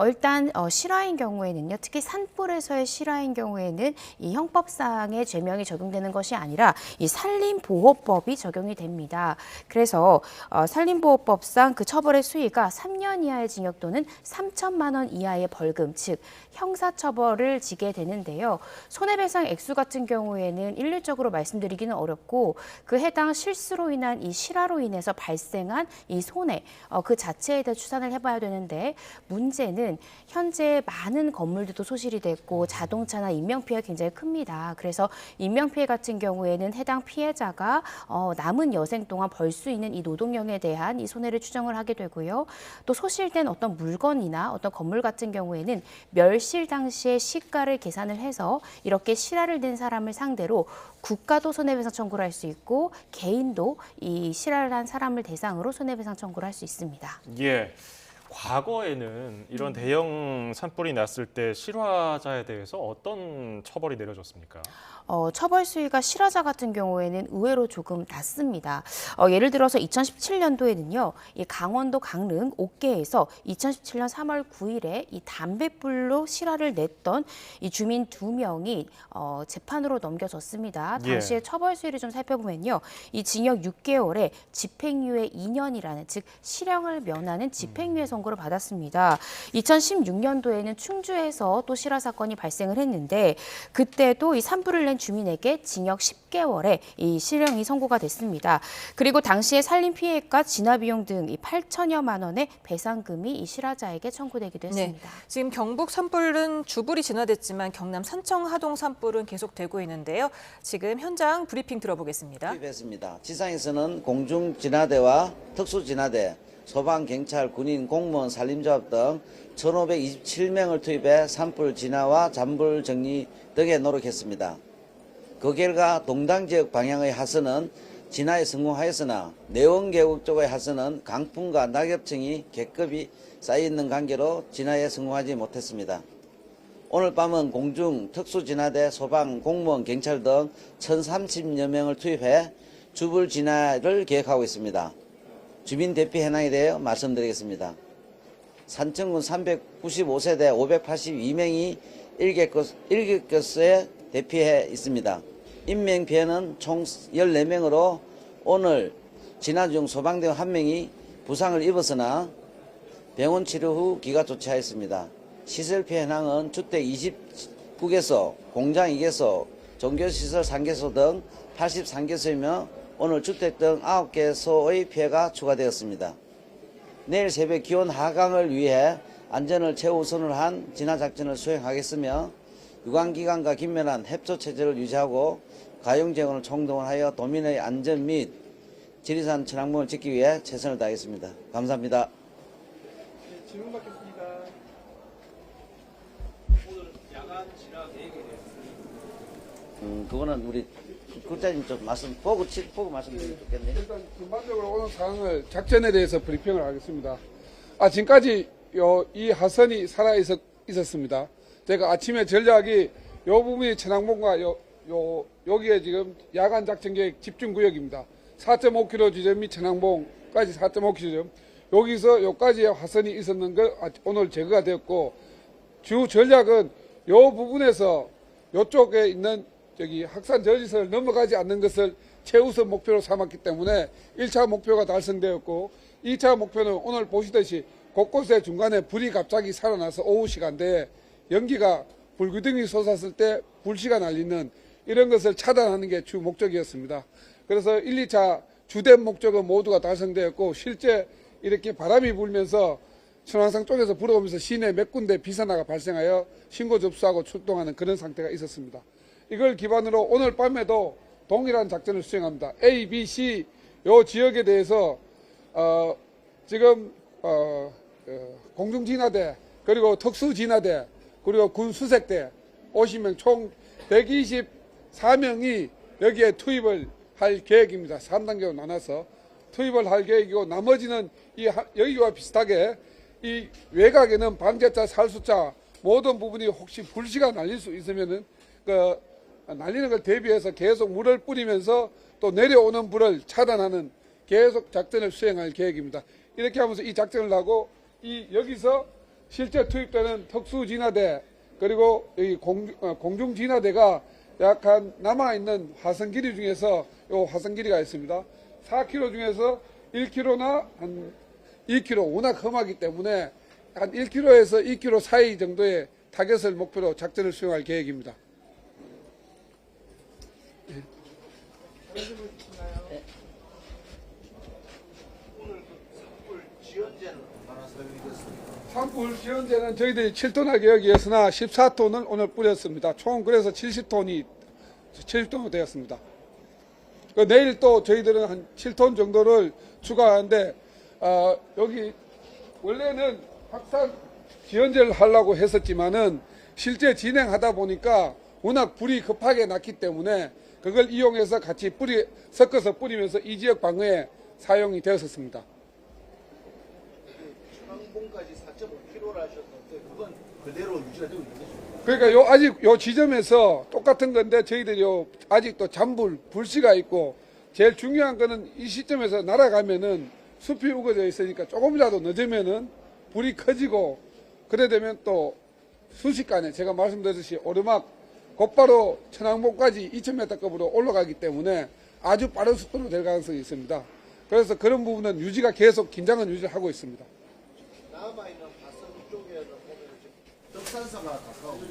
Speaker 15: 일단 실화인 경우에는요, 특히 산불에서의 실화인 경우에는 이 형법상의 죄명이 적용되는 것이 아니라 이 산림보호법이 적용이 됩니다. 그래서 산림보호법상 그 처벌의 수위가 3년 이하의 징역 또는 3천만 원 이하의 벌금, 즉 형사처벌을 지게 되는데요. 손해배상 액수 같은 경우에는 일률적으로 말씀드리기는 어렵고 그 해당 실수로 인한 이 실화로 인해서 발생한 이 손해 그 자체에 대해 추산을 해봐야 되는데 문제는 현재 많은 건물들도 소실이 됐고 자동차나 인명피해가 굉장히 큽니다. 그래서 인명피해 같은 경우에는 해당 피해자가 남은 여생 동안 벌 수 있는 이 노동력에 대한 이 손해를 추정을 하게 되고요. 또 소실된 어떤 물건이나 어떤 건물 같은 경우에는 멸실 당시의 시가를 계산을 해서 이렇게 실화를 낸 사람을 상대로 국가도 손해배상 청구를 할 수 있고 개인도 이 실화를 한 사람을 대상으로 손해배상 청구를 할 수 있습니다.
Speaker 2: 예. 과거에는 이런 대형 산불이 났을 때 실화자에 대해서 어떤 처벌이 내려졌습니까?
Speaker 15: 처벌 수위가 실화자 같은 경우에는 의외로 조금 낮습니다. 예를 들어서 2017년도에는요, 이 강원도 강릉 옥계에서 2017년 3월 9일에 이 담뱃불로 실화를 냈던 이 주민 2명이 재판으로 넘겨졌습니다. 당시에 처벌 수위를 좀 살펴보면요, 이 징역 6개월에 집행유예 2년이라는 즉 실형을 면하는 집행유예 선고를 받았습니다. 2016년도에는 충주에서 또 실화 사건이 발생을 했는데 그때도 이 산불을 낸 주민에게 징역 10개월에 이 실형이 선고가 됐습니다. 그리고 당시에 산림 피해액과 진화비용 등 이 8천여만 원의 배상금이 이 실화자에게 청구되기도 했습니다.
Speaker 1: 네, 지금 경북 산불은 주불이 진화됐지만 경남 산청 하동 산불은 계속되고 있는데요. 지금 현장 브리핑 들어보겠습니다.
Speaker 16: 투입했습니다. 지상에서는 공중진화대와 특수진화대, 소방, 경찰, 군인, 공무원, 산림조합 등 1,527명을 투입해 산불 진화와 잔불 정리 등에 노력했습니다. 그 결과 동당 지역 방향의 하선은 진화에 성공하였으나 내원계곡 쪽의 하선은 강풍과 낙엽층이 객급이 쌓여있는 관계로 진화에 성공하지 못했습니다. 오늘 밤은 공중, 특수진화대, 소방, 공무원, 경찰 등 1,030여 명을 투입해 주불 진화를 계획하고 있습니다. 주민 대피 현황에 대해 말씀드리겠습니다. 산청군 395세대 582명이 일개것에 대피해 있습니다. 인명피해는 총 14명으로 오늘 진화 중 소방대원 1명이 부상을 입었으나 병원 치료 후 기가 조치하였습니다. 시설 피해 현황은 주택 29개소, 공장 2개소, 종교시설 3개소 등 83개소이며 오늘 주택 등 9개소의 피해가 추가되었습니다. 내일 새벽 기온 하강을 위해 안전을 최우선으로 한 진화작전을 수행하겠으며 유관기관과 긴밀한 협조체제를 유지하고 가용재원을 총동원하여 도민의 안전 및 지리산 천왕봉을 지키기 위해 최선을 다하겠습니다. 감사합니다.
Speaker 4: 네, 질문 받겠습니다. 오늘 야간 진화 계획에 대해서
Speaker 16: 그거는 우리 국장님 좀 보고 말씀드리면 좋겠네요.
Speaker 5: 일단 전반적으로 오늘 상황을 작전에 대해서 브리핑을 하겠습니다. 지금까지 이 하선이 살아 있었습니다. 제가 아침에 전략이 요 부분이 천왕봉과 여기에 지금 야간 작전 계획 집중 구역입니다. 4.5km 지점이 천왕봉까지 4.5km 지점. 여기서 여기까지 화선이 있었는 거 오늘 제거가 되었고 주 전략은 요 부분에서 요쪽에 있는 저기 학산 저지선을 넘어가지 않는 것을 최우선 목표로 삼았기 때문에 1차 목표가 달성되었고 2차 목표는 오늘 보시듯이 곳곳에 중간에 불이 갑자기 살아나서 오후 시간대에 연기가 불기둥이 솟았을 때 불씨가 날리는 이런 것을 차단하는 게 주 목적이었습니다. 그래서 1, 2차 주된 목적은 모두가 달성되었고 실제 이렇게 바람이 불면서 천왕산 쪽에서 불어오면서 시내 몇 군데 비산화가 발생하여 신고 접수하고 출동하는 그런 상태가 있었습니다. 이걸 기반으로 오늘 밤에도 동일한 작전을 수행합니다. A, B, C 요 지역에 대해서 지금 공중진화대 그리고 특수진화대 그리고 군수색대 50명 총 124명이 여기에 투입을 할 계획입니다. 3단계로 나눠서 투입을 할 계획이고 나머지는 여기와 비슷하게 이 외곽에는 방제차, 살수차 모든 부분이 혹시 불씨가 날릴 수 있으면은 날리는 걸 대비해서 계속 물을 뿌리면서 또 내려오는 불을 차단하는 계속 작전을 수행할 계획입니다. 이렇게 하면서 이 작전을 하고 여기서 실제 투입되는 특수진화대 그리고 여기 공중진화대가 약간 남아있는 화성 길이 중에서 요 화성 길이가 있습니다. 4km 중에서 1km나 한 2km 워낙 험하기 때문에 한 1km에서 2km 사이 정도의 타겟을 목표로 작전을 수행할 계획입니다.
Speaker 4: 오늘 산불 지연제는 얼마나 사용이 됐습니까?
Speaker 5: 산불 지연제는 저희들이 7톤 계획이었으나 14톤을 오늘 뿌렸습니다. 총 그래서 70톤이 되었습니다. 내일 또 저희들은 한 7톤 정도를 추가하는데 여기 원래는 확산 지연제를 하려고 했었지만은 실제 진행하다 보니까 워낙 불이 급하게 났기 때문에 그걸 이용해서 같이 섞어서 뿌리면서 이 지역 방어에 사용이 되었습니다.
Speaker 4: 천왕봉까지 4.5km를 하셨는데 그건 그대로 유지가 되고 있는 거죠?
Speaker 5: 그러니까 아직 요 지점에서 똑같은 건데 저희들이 아직도 불씨가 있고 제일 중요한 거는 이 시점에서 날아가면은 숲이 우거져 있으니까 조금이라도 늦으면은 불이 커지고 그래 되면 또 순식간에 제가 말씀드렸듯이 오르막 곧바로 천왕봉까지 2000m급으로 올라가기 때문에 아주 빠른 속도로 될 가능성이 있습니다. 그래서 그런 부분은 유지가 계속 긴장은 유지하고 있습니다.
Speaker 4: 남아있는 화성 쪽에는 보면 덕산사가 가까운데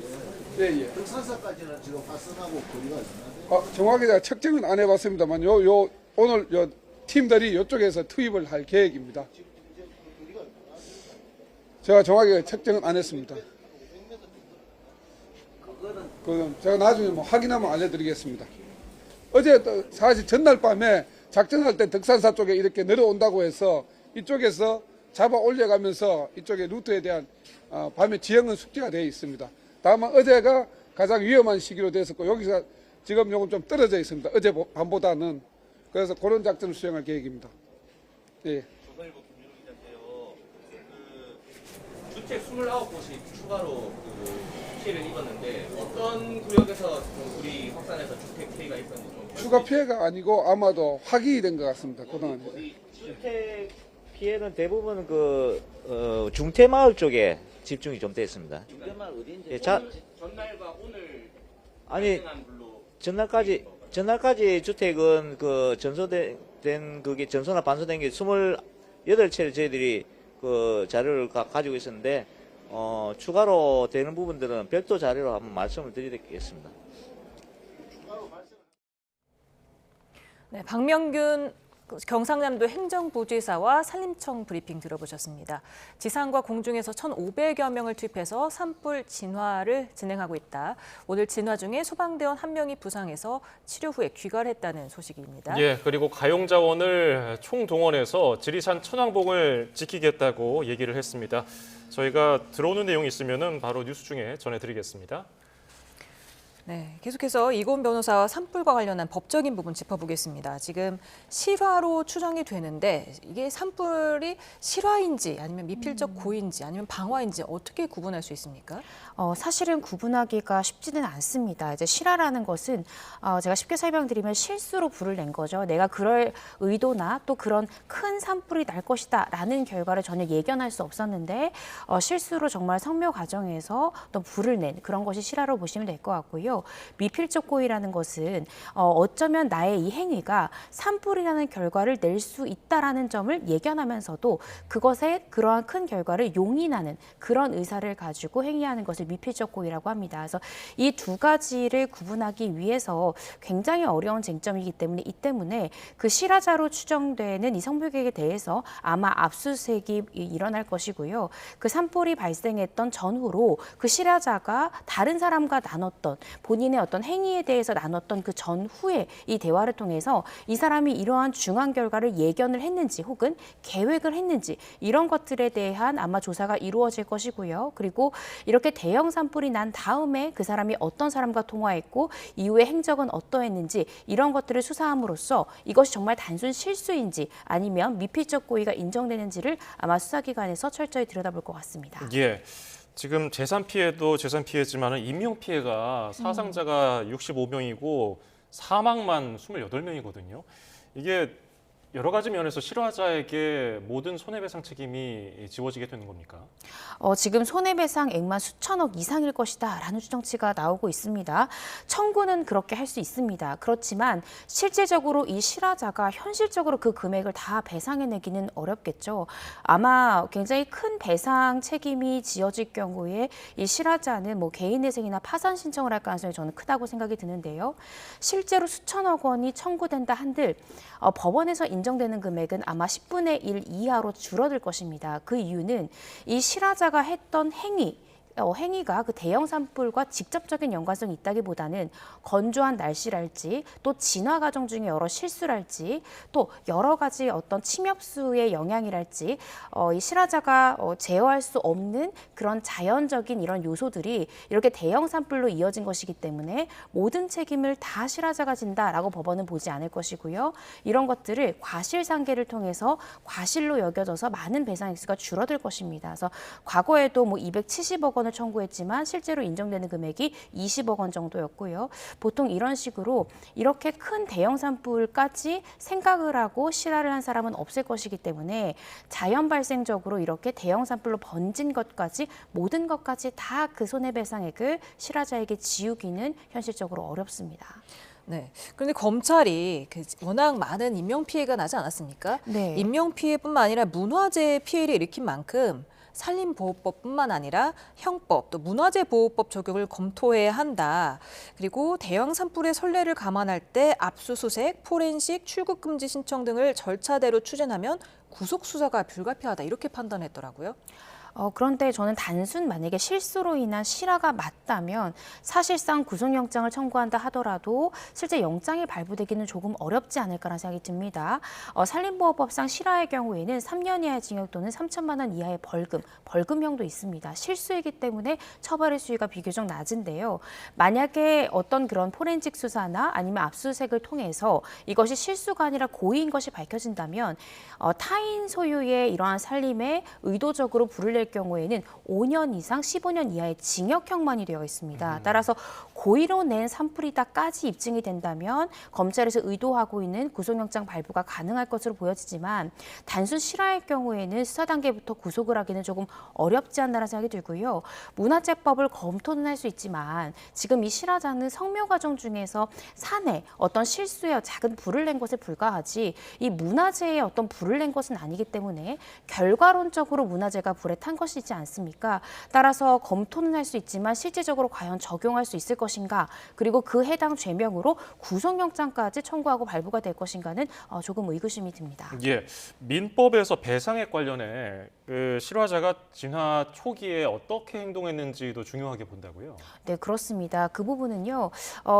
Speaker 5: 예.
Speaker 4: 덕산사까지는 지금 화성하고 거리가 얼마나 돼요?
Speaker 5: 정확히 제가 측정은 안 해봤습니다만 오늘 팀들이 이쪽에서 투입을 할 계획입니다. 제가 정확히 측정은 안 했습니다. 그건 제가 나중에 확인하면 알려드리겠습니다. 어제 사실 전날 밤에 작전할 때 덕산사 쪽에 이렇게 내려온다고 해서 이쪽에서 잡아 올려가면서 이쪽의 루트에 대한 밤에 지형은 숙지가 되어 있습니다. 다만 어제가 가장 위험한 시기로 됐었고 여기서 지금 요금 좀 떨어져 있습니다. 어제 밤보다는 그래서 그런 작전을 수행할 계획입니다. 예.
Speaker 3: 조선일보 김민호 기자인데요. 주택 29곳이 추가로 피해를 입었는데 어떤 구역에서 우리 확산해서 주택 피해가 있었는지 좀
Speaker 5: 추가 피해가 아니고 아마도 확인이 된 것 같습니다. 그동안.
Speaker 6: 주택 피해는 대부분 중태마을 쪽에 집중이 좀 돼 있습니다.
Speaker 16: 중대마을 어디인지
Speaker 6: 예,
Speaker 3: 전날과 오늘
Speaker 6: 아니
Speaker 3: 발생한 불로
Speaker 6: 전날까지 주택은 전소된 그게 전소나 반소된 게 28채를 저희들이 자료를 가지고 있었는데 추가로 되는 부분들은 별도 자료로 한번 말씀을 드리겠습니다.
Speaker 1: 네, 박명균 경상남도 행정부지사와 산림청 브리핑 들어보셨습니다. 지상과 공중에서 1,500여 명을 투입해서 산불 진화를 진행하고 있다. 오늘 진화 중에 소방대원 1명이 부상해서 치료 후에 귀가했다는 소식입니다.
Speaker 2: 예, 그리고 가용자원을 총동원해서 지리산 천왕봉을 지키겠다고 얘기를 했습니다. 저희가 들어오는 내용이 있으면 바로 뉴스 중에 전해드리겠습니다.
Speaker 1: 네, 계속해서 이고은 변호사와 산불과 관련한 법적인 부분 짚어보겠습니다. 지금 실화로 추정이 되는데 이게 산불이 실화인지 아니면 미필적 고의인지 아니면 방화인지 어떻게 구분할 수 있습니까?
Speaker 15: 사실은 구분하기가 쉽지는 않습니다. 이제 실화라는 것은 제가 쉽게 설명드리면 실수로 불을 낸 거죠. 내가 그럴 의도나 또 그런 큰 산불이 날 것이다라는 결과를 전혀 예견할 수 없었는데 실수로 정말 성묘 과정에서 또 불을 낸 그런 것이 실화로 보시면 될 것 같고요. 미필적 고의라는 것은 어쩌면 나의 이 행위가 산불이라는 결과를 낼 수 있다라는 점을 예견하면서도 그것에 그러한 큰 결과를 용인하는 그런 의사를 가지고 행위하는 것을 미필적 고의라고 합니다. 그래서 이 두 가지를 구분하기 위해서 굉장히 어려운 쟁점이기 때문에 이 때문에 그 실화자로 추정되는 이 성묘객에 대해서 아마 압수수색이 일어날 것이고요. 그 산불이 발생했던 전후로 그 실화자가 다른 사람과 나눴던 본인의 어떤 행위에 대해서 나눴던 그 전후에 이 대화를 통해서 이 사람이 이러한 중한 결과를 예견을 했는지 혹은 계획을 했는지 이런 것들에 대한 아마 조사가 이루어질 것이고요. 그리고 이렇게 대형 산불이 난 다음에 그 사람이 어떤 사람과 통화했고 이후에 행적은 어떠했는지 이런 것들을 수사함으로써 이것이 정말 단순 실수인지 아니면 미필적 고의가 인정되는지를 아마 수사기관에서 철저히 들여다볼 것 같습니다.
Speaker 2: 예. 지금 재산 피해도 재산 피해지만 인명 피해가 사상자가 65명이고 사망만 28명이거든요. 이게 여러 가지 면에서 실화자에게 모든 손해배상 책임이 지워지게 되는 겁니까?
Speaker 15: 지금 손해배상액만 수천억 이상일 것이다 라는 추정치가 나오고 있습니다. 청구는 그렇게 할 수 있습니다. 그렇지만 실질적으로 이 실화자가 현실적으로 그 금액을 다 배상해내기는 어렵겠죠. 아마 굉장히 큰 배상 책임이 지어질 경우에 이 실화자는 뭐 개인회생이나 파산 신청을 할 가능성이 저는 크다고 생각이 드는데요. 실제로 수천억 원이 청구된다 한들 법원에서 인정되는 금액은 아마 10분의 1 이하로 줄어들 것입니다. 그 이유는 이 실화자가 했던 행위가 그 대형 산불과 직접적인 연관성이 있다기보다는 건조한 날씨랄지 또 진화 과정 중에 여러 실수랄지 또 여러 가지 어떤 침엽수의 영향이랄지 이 실화자가 제어할 수 없는 그런 자연적인 이런 요소들이 이렇게 대형 산불로 이어진 것이기 때문에 모든 책임을 다 실화자가 진다라고 법원은 보지 않을 것이고요. 이런 것들을 과실상계를 통해서 과실로 여겨져서 많은 배상 액수가 줄어들 것입니다. 그래서 과거에도 뭐 270억 원을 청구했지만 실제로 인정되는 금액이 20억 원 정도였고요. 보통 이런 식으로 이렇게 큰 대형 산불까지 생각을 하고 실화를 한 사람은 없을 것이기 때문에 자연 발생적으로 이렇게 대형 산불로 번진 것까지 모든 것까지 다 그 손해배상액을 실화자에게 지우기는 현실적으로 어렵습니다.
Speaker 1: 네. 그런데 검찰이 워낙 많은 인명 피해가 나지 않았습니까?
Speaker 15: 네.
Speaker 1: 인명 피해뿐만 아니라 문화재 피해를 일으킨 만큼 산림보호법뿐만 아니라 형법, 또 문화재보호법 적용을 검토해야 한다. 그리고 대형 산불의 선례를 감안할 때 압수수색, 포렌식, 출국금지 신청 등을 절차대로 추진하면 구속수사가 불가피하다. 이렇게 판단했더라고요.
Speaker 15: 그런데 저는 단순 만약에 실수로 인한 실화가 맞다면 사실상 구속영장을 청구한다 하더라도 실제 영장이 발부되기는 조금 어렵지 않을까라는 생각이 듭니다. 산림보호법상 실화의 경우에는 3년 이하의 징역 또는 3천만 원 이하의 벌금형도 있습니다. 실수이기 때문에 처벌의 수위가 비교적 낮은데요. 만약에 어떤 그런 포렌식 수사나 아니면 압수수색을 통해서 이것이 실수가 아니라 고의인 것이 밝혀진다면 타인 소유의 이러한 살림에 의도적으로 불을 낼 경우에는 5년 이상 15년 이하의 징역형만이 되어 있습니다. 따라서 고의로 낸 산불이다까지 입증이 된다면 검찰에서 의도하고 있는 구속영장 발부가 가능할 것으로 보여지지만 단순 실화의 경우에는 수사 단계부터 구속을 하기는 조금 어렵지 않나라는 생각이 들고요. 문화재법을 검토는 할 수 있지만 지금 이 실화자는 성묘 과정 중에서 산에 어떤 실수에 작은 불을 낸 것에 불과하지 이 문화재에 어떤 불을 낸 것은 아니기 때문에 결과론적으로 문화재가 불에 탄 것이지 않습니까? 따라서 검토는 할 수 있지만 실질적으로 과연 적용할 수 있을 것인가, 그리고 그 해당 죄명으로 구속영장까지 청구하고 발부가 될 것인가는 조금 의구심이 듭니다.
Speaker 2: 예, 민법에서 배상액 관련해 그 실화자가 진화 초기에 어떻게 행동했는지도 중요하게 본다고요?
Speaker 15: 네, 그렇습니다. 그 부분은요,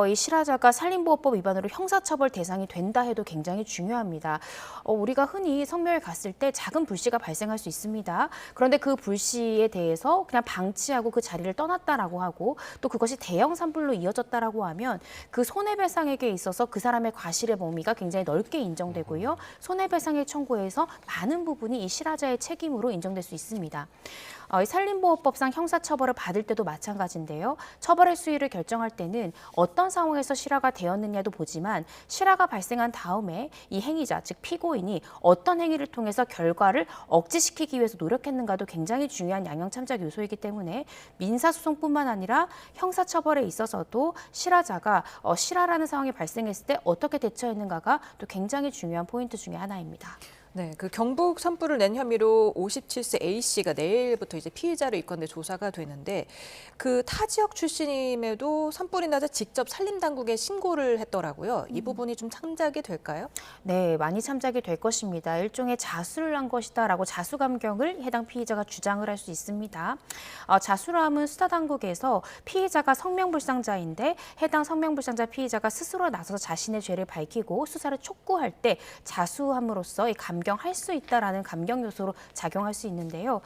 Speaker 15: 이 실화자가 산림보호법 위반으로 형사처벌 대상이 된다 해도 굉장히 중요합니다. 우리가 흔히 성묘에 갔을 때 작은 불씨가 발생할 수 있습니다. 그런데 그 불씨에 대해서 그냥 방치하고 그 자리를 떠났다라고 하고 또 그것이 대형 산불로 이어졌다라고 하면 그 손해배상액에 있어서 그 사람의 과실의 범위가 굉장히 넓게 인정되고요. 손해배상액 청구에서 많은 부분이 이 실화자의 책임으로 인정될 수 있습니다. 이 산림보호법상 형사처벌을 받을 때도 마찬가지인데요. 처벌의 수위를 결정할 때는 어떤 상황에서 실화가 되었느냐도 보지만 실화가 발생한 다음에 이 행위자, 즉 피고인이 어떤 행위를 통해서 결과를 억제시키기 위해서 노력했는가도 굉장히 중요한 양형참작 요소이기 때문에 민사소송뿐만 아니라 형사처벌에 있어서도 실화자가 실화라는 상황이 발생했을 때 어떻게 대처했는가가 또 굉장히 중요한 포인트 중에 하나입니다.
Speaker 1: 네, 그 경북 산불을 낸 혐의로 57세 A씨가 내일부터 이제 피의자로 입건돼 조사가 되는데 그 타 지역 출신임에도 산불이 나자 직접 산림당국에 신고를 했더라고요. 이 부분이 좀 참작이 될까요?
Speaker 15: 네, 많이 참작이 될 것입니다. 일종의 자수를 한 것이다라고 자수감경을 해당 피의자가 주장을 할 수 있습니다. 자수함은 수사당국에서 피의자가 성명불상자인데 해당 성명불상자 피의자가 스스로 나서서 자신의 죄를 밝히고 수사를 촉구할 때 자수함으로써 이 감경할 수 있다라는 감경 요소로 작용할 수 있는데요.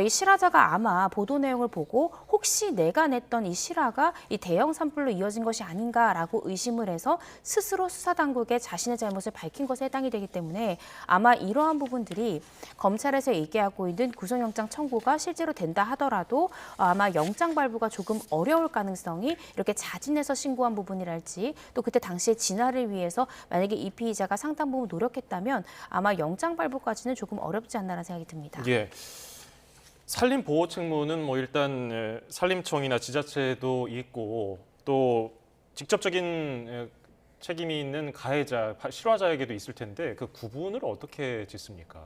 Speaker 15: 이 실화자가 아마 보도 내용을 보고 혹시 내가 냈던 이 실화가 이 대형 산불로 이어진 것이 아닌가라고 의심을 해서 스스로 수사당국에 자신의 잘못을 밝힌 것에 해당이 되기 때문에 아마 이러한 부분들이 검찰에서 얘기하고 있는 구속영장 청구가 실제로 된다 하더라도 아마 영장 발부가 조금 어려울 가능성이 이렇게 자진해서 신고한 부분이랄지 또 그때 당시에 진화를 위해서 만약에 이 피의자가 상당 부분 노력했다면 아마 영장 발부까지는 조금 어렵지 않나라는 생각이 듭니다.
Speaker 2: 예. 산림 보호 책무는 뭐 일단 산림청이나 지자체도 있고 또 직접적인 책임이 있는 가해자, 실화자에게도 있을 텐데 그 구분을 어떻게 짓습니까?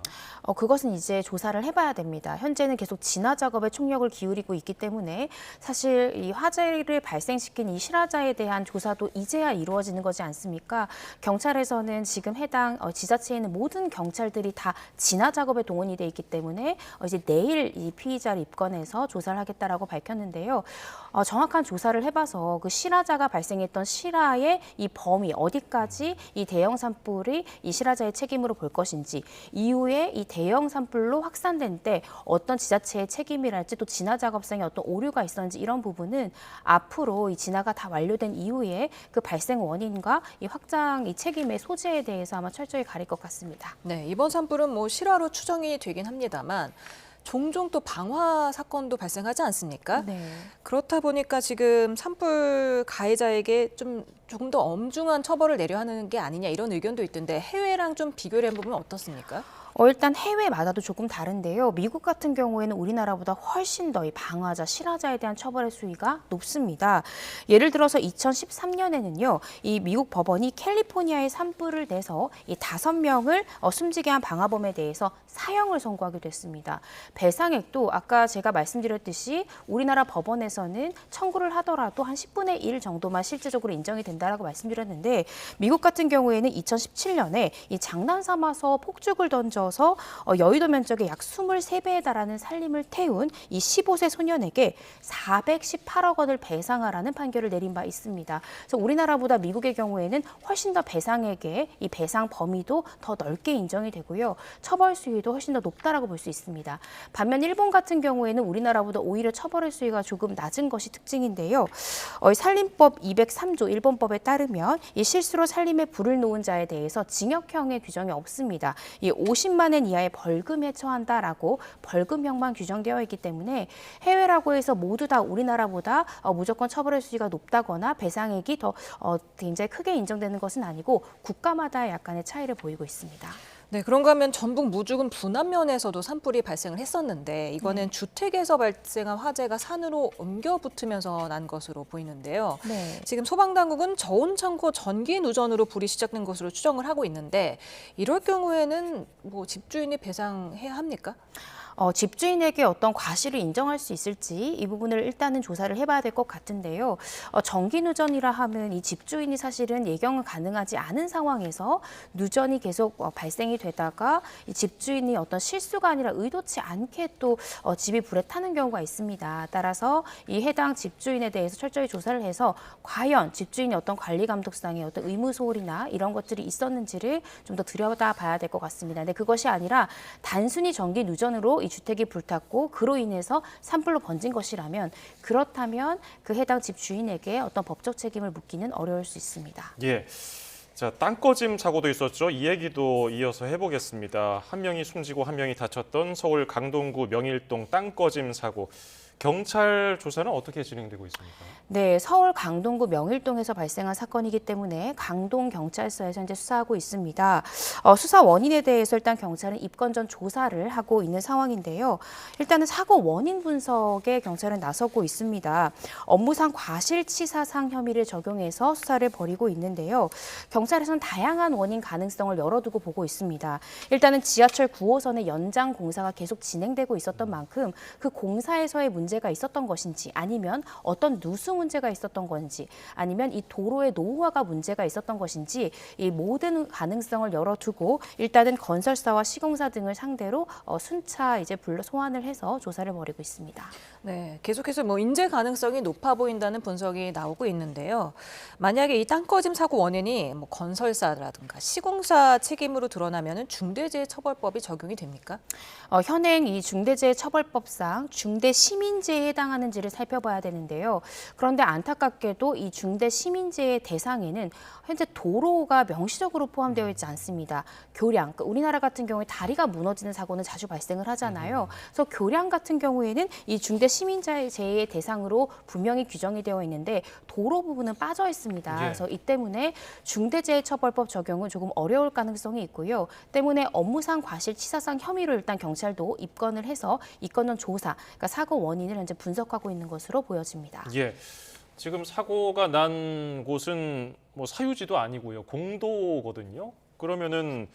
Speaker 15: 그것은 이제 조사를 해봐야 됩니다. 현재는 계속 진화 작업에 총력을 기울이고 있기 때문에 사실 이 화재를 발생시킨 이 실화자에 대한 조사도 이제야 이루어지는 거지 않습니까? 경찰에서는 지금 해당 지자체에 있는 모든 경찰들이 다 진화 작업에 동원이 돼 있기 때문에 이제 내일 이 피의자를 입건해서 조사를 하겠다라고 밝혔는데요. 정확한 조사를 해봐서 그 실화자가 발생했던 실화의 이 범위 어디까지 이 대형 산불이 이 실화자의 책임으로 볼 것인지 이후에 이 대형 산불로 확산된 때 어떤 지자체의 책임이랄지 또 진화 작업상에 어떤 오류가 있었는지 이런 부분은 앞으로 이 진화가 다 완료된 이후에 그 발생 원인과 이 확장 이 책임의 소재에 대해서 아마 철저히 가릴 것 같습니다.
Speaker 1: 네, 이번 산불은 뭐 실화로 추정이 되긴 합니다만 종종 또 방화 사건도 발생하지 않습니까?
Speaker 15: 네.
Speaker 1: 그렇다 보니까 지금 산불 가해자에게 조금 더 엄중한 처벌을 내려 하는 게 아니냐 이런 의견도 있던데 해외랑 좀 비교를 해보면 어떻습니까?
Speaker 15: 일단 해외마다도 조금 다른데요. 미국 같은 경우에는 우리나라보다 훨씬 더 이 방화자, 실화자에 대한 처벌의 수위가 높습니다. 예를 들어서 2013년에는요, 이 미국 법원이 캘리포니아에 산불을 내서 이 5명을 숨지게 한 방화범에 대해서 사형을 선고하기도 했습니다. 배상액도 아까 제가 말씀드렸듯이 우리나라 법원에서는 청구를 하더라도 한 10분의 1 정도만 실제적으로 인정이 된다라고 말씀드렸는데 미국 같은 경우에는 2017년에 이 장난 삼아서 폭죽을 던져 이어져서 여의도 면적의 약 23배에 달하는 산림을 태운 이 15세 소년에게 418억 원을 배상하라는 판결을 내린 바 있습니다. 그래서 우리나라보다 미국의 경우에는 훨씬 더 배상액의 이 배상 범위도 더 넓게 인정이 되고요. 처벌 수위도 훨씬 더 높다라고 볼 수 있습니다. 반면 일본 같은 경우에는 우리나라보다 오히려 처벌의 수위가 조금 낮은 것이 특징인데요. 산림법 203조 일본법에 따르면 이 실수로 산림에 불을 놓은 자에 대해서 징역형의 규정이 없습니다. 이 50만 원 이하의 벌금에 처한다라고 벌금형만 규정되어 있기 때문에 해외라고 해서 모두 다 우리나라보다 무조건 처벌의 수위가 높다거나 배상액이 더 굉장히 크게 인정되는 것은 아니고 국가마다 약간의 차이를 보이고 있습니다.
Speaker 1: 네, 그런가 하면 전북 무주군 분안면에서도 산불이 발생을 했었는데 이거는 주택에서 발생한 화재가 산으로 옮겨 붙으면서 난 것으로 보이는데요.
Speaker 15: 네.
Speaker 1: 지금 소방당국은 저온창고 전기 누전으로 불이 시작된 것으로 추정을 하고 있는데 이럴 경우에는 뭐 집주인이 배상해야 합니까?
Speaker 15: 집주인에게 어떤 과실을 인정할 수 있을지 이 부분을 일단은 조사를 해봐야 될 것 같은데요. 전기 누전이라 하면 이 집주인이 사실은 예경은 가능하지 않은 상황에서 누전이 계속 발생이 되다가 이 집주인이 어떤 실수가 아니라 의도치 않게 또 집이 불에 타는 경우가 있습니다. 따라서 이 해당 집주인에 대해서 철저히 조사를 해서 과연 집주인이 어떤 관리 감독상의 어떤 의무 소홀이나 이런 것들이 있었는지를 좀 더 들여다봐야 될 것 같습니다. 근데 그것이 아니라 단순히 전기 누전으로 이 주택이 불탔고 그로 인해서 산불로 번진 것이라면 그렇다면 그 해당 집 주인에게 어떤 법적 책임을 묻기는 어려울 수 있습니다.
Speaker 2: 예. 자, 땅꺼짐 사고도 있었죠. 이 얘기도 이어서 해보겠습니다. 한 명이 숨지고 한 명이 다쳤던 서울 강동구 명일동 땅꺼짐 사고. 경찰 조사는 어떻게 진행되고 있습니까?
Speaker 15: 네, 서울 강동구 명일동에서 발생한 사건이기 때문에 강동경찰서에서 현재 수사하고 있습니다. 수사 원인에 대해서 일단 경찰은 입건 전 조사를 하고 있는 상황인데요. 일단은 사고 원인 분석에 경찰은 나서고 있습니다. 업무상 과실치사상 혐의를 적용해서 수사를 벌이고 있는데요. 경찰에서는 다양한 원인 가능성을 열어두고 보고 있습니다. 일단은 지하철 9호선의 연장 공사가 계속 진행되고 있었던 만큼 그 공사에서의 문제가 있었던 것인지 아니면 어떤 누수 문제가 있었던 건지 아니면 이 도로의 노후화가 문제가 있었던 것인지 이 모든 가능성을 열어두고 일단은 건설사와 시공사 등을 상대로 순차 이제 불러 소환을 해서 조사를 벌이고 있습니다.
Speaker 1: 네, 계속해서 뭐 인재 가능성이 높아 보인다는 분석이 나오고 있는데요. 만약에 이 땅꺼짐 사고 원인이 뭐 건설사라든가 시공사 책임으로 드러나면은 중대재해처벌법이 적용이 됩니까?
Speaker 15: 현행 이 중대재해처벌법상 중대시민재해에 해당하는지를 살펴봐야 되는데요. 그런데 안타깝게도 이 중대시민재해 대상에는 현재 도로가 명시적으로 포함되어 있지 않습니다. 교량, 그러니까 우리나라 같은 경우에 다리가 무너지는 사고는 자주 발생을 하잖아요. 그래서 교량 같은 경우에는 이 중대시민재해 대상으로 분명히 규정이 되어 있는데 도로 부분은 빠져 있습니다. 그래서 이 때문에 중대재해처벌법 적용은 조금 어려울 가능성이 있고요. 때문에 업무상 과실치사상 혐의로 일단 경찰도 입건을 해서 입건 전 조사, 그러니까 사고 원인을 현재 분석하고 있는 것으로 보여집니다.
Speaker 2: 예. 지금 사고가 난 곳은 뭐 사유지도 아니고요. 공도거든요. 그러면은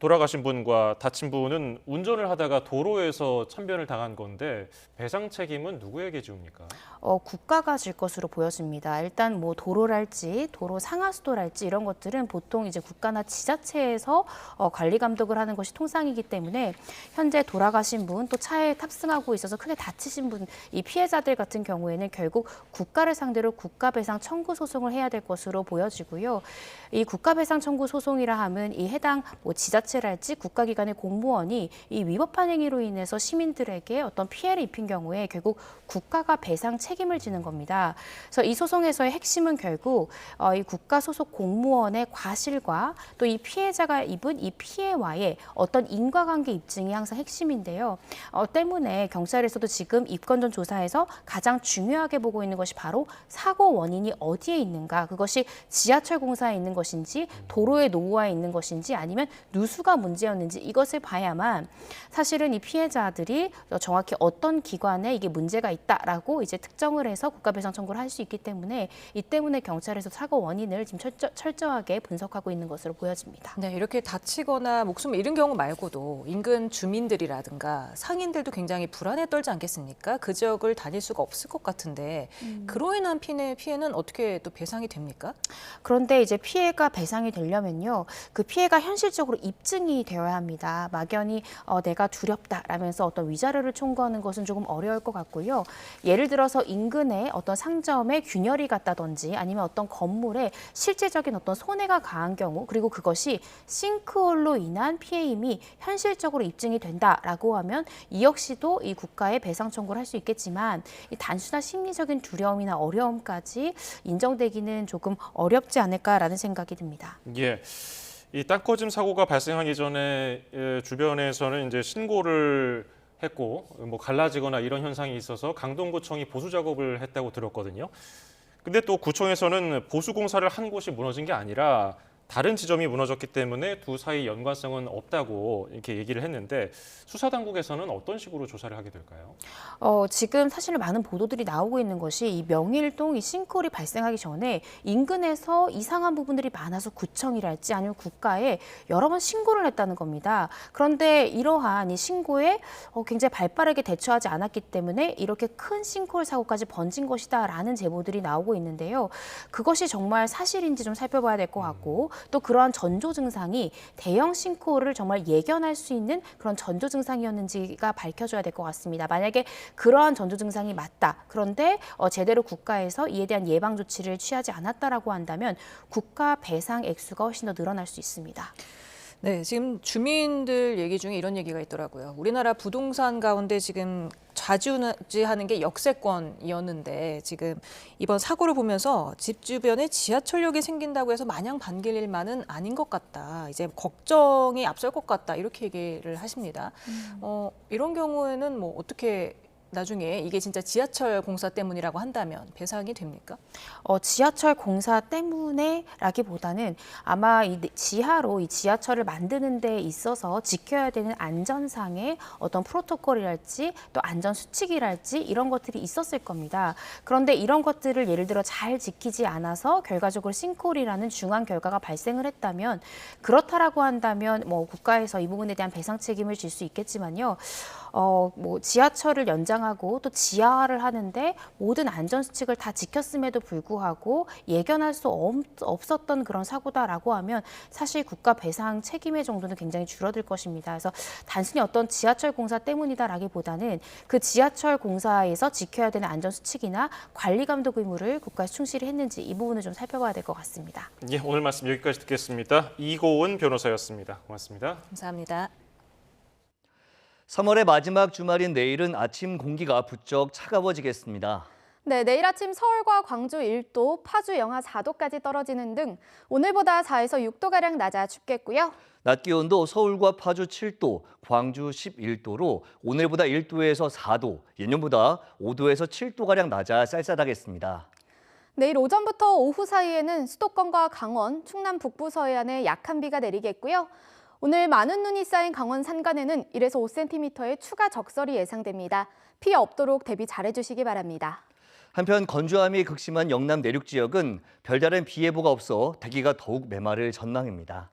Speaker 2: 돌아가신 분과 다친 분은 운전을 하다가 도로에서 참변을 당한 건데 배상 책임은 누구에게 지웁니까?
Speaker 15: 국가가 질 것으로 보여집니다. 일단 뭐 도로랄지 도로 상하수도랄지 이런 것들은 보통 이제 국가나 지자체에서 관리 감독을 하는 것이 통상이기 때문에 현재 돌아가신 분 또 차에 탑승하고 있어서 크게 다치신 분 이 피해자들 같은 경우에는 결국 국가를 상대로 국가배상 청구 소송을 해야 될 것으로 보여지고요. 이 국가배상 청구 소송이라 하면 이 해당 뭐 지자체랄지 국가기관의 공무원이 이 위법한 행위로 인해서 시민들에게 어떤 피해를 입힌 경우에 결국 국가가 배상 책임을 지는 겁니다. 그래서 이 소송에서의 핵심은 결국 이 국가 소속 공무원의 과실과 또 이 피해자가 입은 이 피해와의 어떤 인과관계 입증이 항상 핵심인데요. 때문에 경찰에서도 지금 입건 전 조사에서 가장 중요하게 보고 있는 것이 바로 사고 원인이 어디에 있는가, 그것이 지하철 공사에 있는 것인지 도로의 노후화에 있는 것인지 아니면 누수가 문제였는지 이것을 봐야만 사실은 이 피해자들이 정확히 어떤 기관에 이게 문제가 있다라고 이제 특정을 해서 국가배상 청구를 할 수 있기 때문에 이 때문에 경찰에서 사고 원인을 지금 철저하게 분석하고 있는 것으로 보여집니다.
Speaker 1: 네, 이렇게 다치거나 목숨을 잃은 경우 말고도 인근 주민들이라든가 상인들도 굉장히 불안에 떨지 않겠습니까? 그 지역을 다닐 수가 없을 것 같은데 그로 인한 피해는 어떻게 또 배상이 됩니까?
Speaker 15: 그런데 이제 피해가 배상이 되려면요, 그 피해가 현실적으로 입증 입증이 되어야 합니다. 막연히 내가 두렵다라면서 어떤 위자료를 청구하는 것은 조금 어려울 것 같고요. 예를 들어서 인근에 어떤 상점에 균열이 갔다든지 아니면 어떤 건물에 실질적인 어떤 손해가 가한 경우, 그리고 그것이 싱크홀로 인한 피해임이 현실적으로 입증이 된다라고 하면 이 역시도 이 국가에 배상 청구를 할 수 있겠지만, 이 단순한 심리적인 두려움이나 어려움까지 인정되기는 조금 어렵지 않을까라는 생각이 듭니다.
Speaker 2: 예. 이 땅꺼짐 사고가 발생하기 전에 주변에서는 이제 신고를 했고 뭐 갈라지거나 이런 현상이 있어서 강동구청이 보수 작업을 했다고 들었거든요. 근데 또 구청에서는 보수 공사를 한 곳이 무너진 게 아니라 다른 지점이 무너졌기 때문에 두 사이 연관성은 없다고 이렇게 얘기를 했는데, 수사 당국에서는 어떤 식으로 조사를 하게 될까요?
Speaker 15: 지금 사실 많은 보도들이 나오고 있는 것이 이 명일동 이 싱크홀이 발생하기 전에 인근에서 이상한 부분들이 많아서 구청이랄지 아니면 국가에 여러 번 신고를 했다는 겁니다. 그런데 이러한 이 신고에 굉장히 발빠르게 대처하지 않았기 때문에 이렇게 큰 싱크홀 사고까지 번진 것이다라는 제보들이 나오고 있는데요. 그것이 정말 사실인지 좀 살펴봐야 될 것 같고, 또 그러한 전조 증상이 대형 싱크홀을 정말 예견할 수 있는 그런 전조 증상이었는지가 밝혀져야 될 것 같습니다. 만약에 그러한 전조 증상이 맞다, 그런데 제대로 국가에서 이에 대한 예방 조치를 취하지 않았다라고 한다면 국가 배상 액수가 훨씬 더 늘어날 수 있습니다.
Speaker 1: 네, 지금 주민들 얘기 중에 이런 얘기가 있더라고요. 우리나라 부동산 가운데 지금 좌지우지하는 게 역세권이었는데 지금 이번 사고를 보면서 집 주변에 지하철역이 생긴다고 해서 마냥 반길 일만은 아닌 것 같다. 이제 걱정이 앞설 것 같다. 이렇게 얘기를 하십니다. 이런 경우에는 뭐 어떻게 나중에 이게 진짜 지하철 공사 때문이라고 한다면 배상이 됩니까?
Speaker 15: 지하철 공사 때문에라기보다는 아마 이 지하로 이 지하철을 만드는 데 있어서 지켜야 되는 안전상의 어떤 프로토콜이랄지 또 안전 수칙이랄지 이런 것들이 있었을 겁니다. 그런데 이런 것들을 예를 들어 잘 지키지 않아서 결과적으로 싱크홀이라는 중한 결과가 발생을 했다면, 그렇다라고 한다면 뭐 국가에서 이 부분에 대한 배상 책임을 질 수 있겠지만요. 뭐 지하철을 연장하고 또 지하화를 하는데 모든 안전 수칙을 다 지켰음에도 불구하고 예견할 수 없었던 그런 사고다라고 하면 사실 국가 배상 책임의 정도는 굉장히 줄어들 것입니다. 그래서 단순히 어떤 지하철 공사 때문이다라기보다는 그 지하철 공사에서 지켜야 되는 안전 수칙이나 관리 감독 의무를 국가에서 충실히 했는지 이 부분을 좀 살펴봐야 될 것 같습니다.
Speaker 2: 예, 오늘 말씀 여기까지 듣겠습니다. 이고은 변호사였습니다. 고맙습니다.
Speaker 1: 감사합니다.
Speaker 8: 3월의 마지막 주말인 내일은 아침 공기가 부쩍 차가워지겠습니다.
Speaker 7: 네, 내일 아침 서울과 광주 1도, 파주 영하 4도까지 떨어지는 등 오늘보다 4에서 6도가량 낮아 춥겠고요.
Speaker 8: 낮 기온도 서울과 파주 7도, 광주 11도로 오늘보다 1도에서 4도, 예년보다 5도에서 7도가량 낮아 쌀쌀하겠습니다.
Speaker 7: 내일 오전부터 오후 사이에는 수도권과 강원, 충남 북부 서해안에 약한 비가 내리겠고요. 오늘 많은 눈이 쌓인 강원 산간에는 1에서 5cm의 추가 적설이 예상됩니다. 피해 없도록 대비 잘해주시기 바랍니다.
Speaker 8: 한편 건조함이 극심한 영남 내륙 지역은 별다른 비 예보가 없어 대기가 더욱 메마를 전망입니다.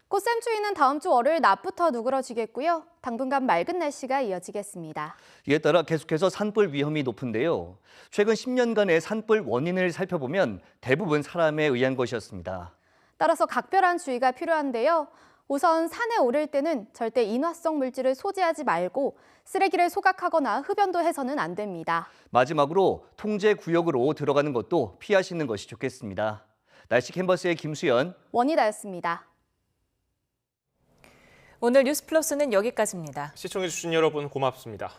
Speaker 7: 꽃샘추위는 다음 주 월요일 낮부터 누그러지겠고요. 당분간 맑은 날씨가 이어지겠습니다.
Speaker 8: 이에 따라 계속해서 산불 위험이 높은데요. 최근 10년간의 산불 원인을 살펴보면 대부분 사람에 의한 것이었습니다.
Speaker 7: 따라서 각별한 주의가 필요한데요. 우선 산에 오를 때는 절대 인화성 물질을 소지하지 말고 쓰레기를 소각하거나 흡연도 해서는 안 됩니다.
Speaker 8: 마지막으로 통제 구역으로 들어가는 것도 피하시는 것이 좋겠습니다. 날씨 캔버스의 김수연,
Speaker 7: 원희다였습니다.
Speaker 1: 오늘 뉴스 플러스는 여기까지입니다.
Speaker 2: 시청해주신 여러분 고맙습니다.